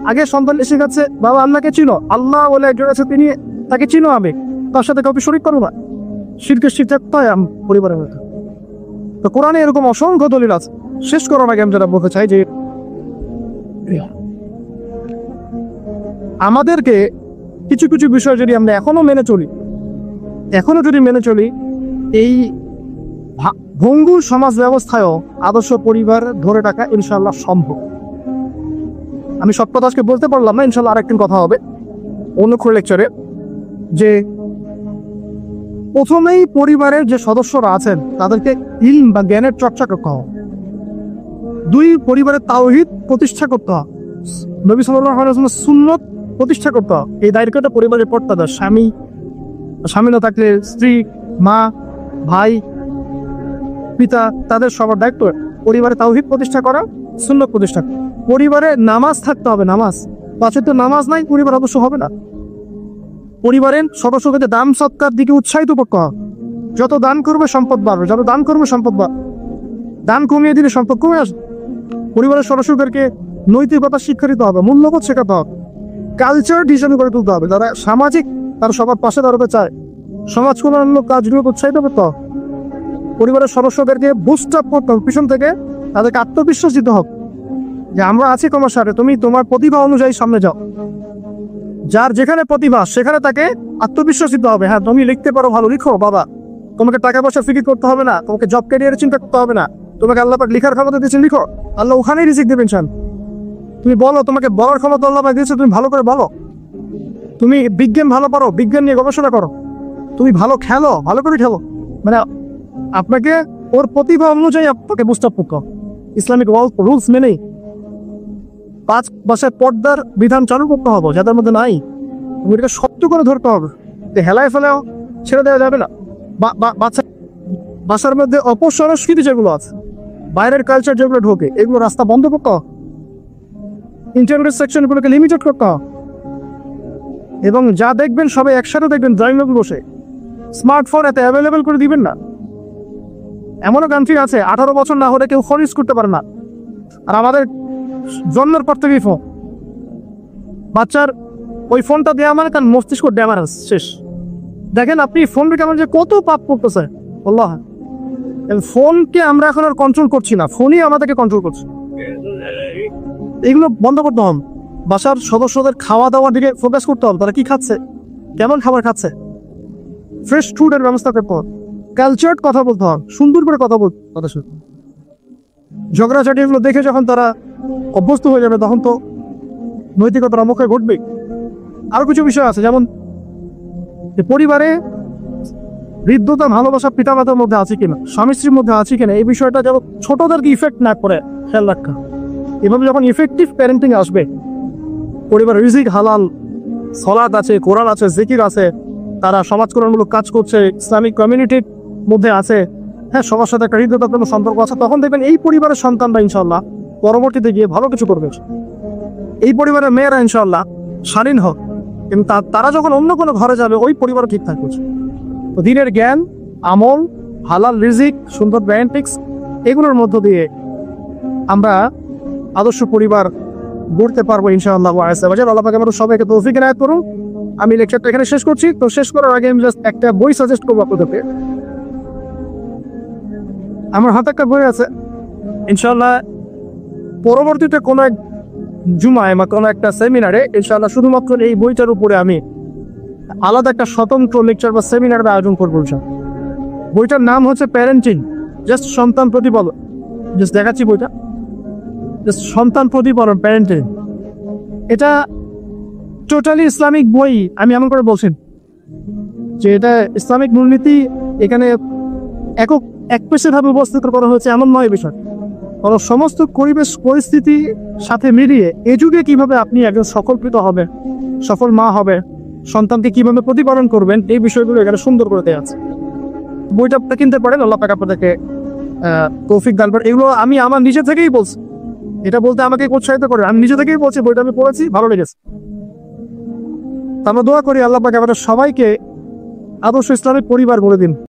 [SPEAKER 1] আগে সন্তান শেখাচ্ছে, বাবা আল্লাহকে চিনো, আল্লাহ বলে একজন আছে, তিনি তাকে চিনো, আমি তার সাথে কাউকে শরিক করবো না। শিরকের শিক্ষা হয় পরিবারের মধ্যে। তো কোরআনে এরকম অসংখ্য দলিল আছে। শেষ করার আগে আমি যেটা বলতে চাই যে আমাদেরকে কিছু কিছু বিষয় যদি আমরা এখনো মেনে চলি এই ভঙ্গুর সমাজ ব্যবস্থায়ও আদর্শ পরিবার ধরে রাখা ইনশাআল্লাহ সম্ভব। আমি সব কথা আজকে বলতে পারলাম না, ইনশাআল্লাহ আরেকদিন কথা হবে অন্য কোনো লেকচারে। যে প্রথমেই পরিবারের যে সদস্যরা আছেন তাদেরকে ইলম বা জ্ঞানের চর্চা করতে হবে। 2, পরিবারের তাওহীদ প্রতিষ্ঠা করতে হবে, নবী সাল্লাল্লাহু আলাইহি ওয়াসাল্লামের সুন্নত প্রতিষ্ঠা করতে হবে। এই দায়িত্বটা পরিবারের কর্তাদের, স্বামী না থাকলে স্ত্রী, মা, ভাই, পিতা, তাদের সবার দায়িত্ব পরিবারে তাওহীদ প্রতিষ্ঠা করা, সুন্নত প্রতিষ্ঠা করা। পরিবারে নামাজ থাকতে হবে, নামাজ। পাশে তো নামাজ নাই, পরিবার অবশ্য হবে না। পরিবারের সদস্যকে দান সৎকার দিকে উৎসাহিত করতে হবে। যত দান করবে সম্পদ বাড়বে, যত দান করবে সম্পদ বাড়বে। দান কমিয়ে দিলে সম্পদ কমে আসবে। পরিবারের সদস্যদেরকে নৈতিকতা শিক্ষা দিতে হবে, মূল্যবোধ শেখাতে হবে, কালচার ডিজাইন করে তুলতে হবে। যারা সামাজিক, তারা সবার পাশে দাঁড়াতে চায়, সমাজ কল্যাণমূলক কাজগুলোকে উৎসাহিত করতে হবে। পরিবারের সদস্যদেরকে বুস্ট আপ করতে হবে, পিছন থেকে তাদেরকে আত্মবিশ্বাস দিতে হবে যে আমরা আছি তোমার সাথে, তুমি তোমার প্রতিভা অনুযায়ী সামনে যাও। যার যেখানে প্রতিভা সেখানে তাকে আত্মবিশ্বাস দিতে হবে। হ্যাঁ, তুমি লিখতে পারো, ভালো লিখো বাবা, তোমাকে টাকা পয়সা ফিকির করতে হবে না, তোমাকে জব ক্যারিয়ারের চিন্তা করতে হবে না, তোমাকে আল্লাহ পাক লিখার ক্ষমতা দিয়েছেন, লিখো, আল্লাহ ওখানেই রিজিক দেবেন। তুমি বলো, তোমাকে বলার ক্ষমতা আল্লাহ পাক দিয়েছে, তুমি ভালো করে বলো। তুমি বিজ্ঞান ভালো পারো, বিজ্ঞান নিয়ে গবেষণা করো। তুমি ভালো খেলো, ভালো করে খেলো। মানে আপনাকে ওর প্রতিভা অনুযায়ী আপনাকে বুস্ট আপ করতে হবে। ইসলামিক রুলস মেনেই 5 বাসায় পর্দার বিধান চালু করতে হবে, যাদের মধ্যে নাই। তুমি এটাকে শক্ত করে ধরতে হবে, হেলায় ফেলেও ছেড়ে দেওয়া যাবে না। বাসার মধ্যে অপসংস্কৃতি যেগুলো আছে, বাইরের কালচার যেগুলো ঢোকে, এগুলো রাস্তা বন্ধ করতে হবে। ইন্টারনেট সেকশনগুলোকে লিমিটেড করতে হবে। এবং যা দেখবেন সবাই একসাথে দেখবেন, ড্রয়িং রুমে বসে। স্মার্টফোন এত অ্যাভেলেবেল করে দিবেন না। এমনও কান্ট্রি আছে 18 বছর না হলে কেউ ফোন ইউজ করতে পারে না। আর আমাদের জন্মের পর থেকেই ফোন। বাচ্চার ওই ফোনটা দেওয়া মানে তার মস্তিষ্ক ড্যামেজ শেষ। দেখেন আপনি ফোন বিকামের যে কত পাপ করতেছে আল্লাহ। ফোনকে আমরা এখন আর কন্ট্রোল করছি না, ফোনই আমাদেরকে কন্ট্রোল করছে। এগুলো বন্ধ করতে হবে। বাসার সদস্যদের খাওয়া দাওয়ার দিকে ফোকাস করতে হবে, তারা কি খাচ্ছে, কেমন খাবার খাচ্ছে, ফ্রেশ ফুডের ব্যবস্থা করতে হবে। কালচার কথা বলতে হবে, সুন্দর করে কথা বলতে হবে। ঝগড়াঝাটি এগুলো দেখে যখন তারা অভ্যস্ত হয়ে যাবে, তখন তো নৈতিকতার মুখে ঘটবে। আরো কিছু বিষয় আছে, যেমন পরিবারে হৃদ্যতা, ভালোবাসা পিতামাতার মধ্যে আছে কিনা, স্বামী স্ত্রীর মধ্যে আছে কিনা, এই বিষয়টা যেন ছোটদেরকে ইফেক্ট না করে খেয়াল রাখা। এভাবে যখন ইফেক্টিভ প্যারেন্টিং আসবে, পরিবার রিজিক হালাল, সলাত আছে, কোরআন আছে, জিকির আছে, তারা সমাজ কল্যাণমূলক কাজ করছে, ইসলামিক কমিউনিটির মধ্যে আছে, হ্যাঁ, সবার সাথে একটা হৃদয়পূর্ণ সম্পর্ক আছে, তখন দেখবেন এই পরিবারের সন্তানরা ইনশাল্লাহ পরবর্তীতে গিয়ে ভালো কিছু করবে। এই পরিবারের মেয়েরা ইনশাল্লাহ স্বাধীন হোক, কিন্তু তারা যখন অন্য কোনো ঘরে যাবে, ওই পরিবার ঠিক থাকবে। তো দিনের জ্ঞান, আমল, হালাল রিজিক, সুন্দর প্যারেন্টিক্স, এগুলোর মধ্য দিয়ে আমরা আদর্শ পরিবার গড়তে পারবো ইনশাআল্লাহ। আল্লাহ পাক আমাদের সবাইকে তৌফিক ইনায়াত করুন। আমি লেকচারটা এখানে শেষ করছি। তো শেষ করার আগে আমি জাস্ট একটা বই সাজেস্ট করবো আপনাদেরকে। আমার হাতে একটা বই আছে, ইনশাআল্লাহ পরবর্তীতে কোনো এক জুমায় বা কোনো একটা সেমিনারে ইনশাআল্লাহ শুধুমাত্র এই বইটার উপরে আমি আলাদা একটা স্বতন্ত্র লেকচার বা সেমিনারের আয়োজন করবো। বইটার নাম হচ্ছে প্যারেন্টিং, জাস্ট সন্তান প্রতিপালন। জাস্ট দেখাচ্ছি বইটা, জাস্ট সন্তান প্রতিপালন, প্যারেন্টিং। এটা টোটালি ইসলামিক বই। আমি এমন করে বলছি যে এটা ইসলামিক মূলনীতি এখানে একপেশেভাবে উপস্থিত করা হয়েছে এমন নয় বিষয়, কারণ সমস্ত পরিবেশ পরিস্থিতি সাথে মিলিয়ে এ যুগে কিভাবে আপনি একজন সফলকৃত হবে, সফল মা হবে, সন্তানকে কিভাবে প্রতিপালন করবেন, এই বিষয়গুলো এখানে সুন্দর করে দেওয়া আছে। বইটা কিনতে পারেন, আল্লাহ পাক আপনাদেরকে তৌফিক দান করেন। এগুলো আমি আমার নিজে থেকেই বলছি, এটা বলতে আমাকে উৎসাহিত করে, আমি নিজে থেকেই বলছি। বইটা আমি পড়েছি, ভালো লেগেছে। আমরা দোয়া করি আল্লাহ পাক আমাদের সবাইকে আদর্শ ইসলামিক পরিবার গড়ে দিন।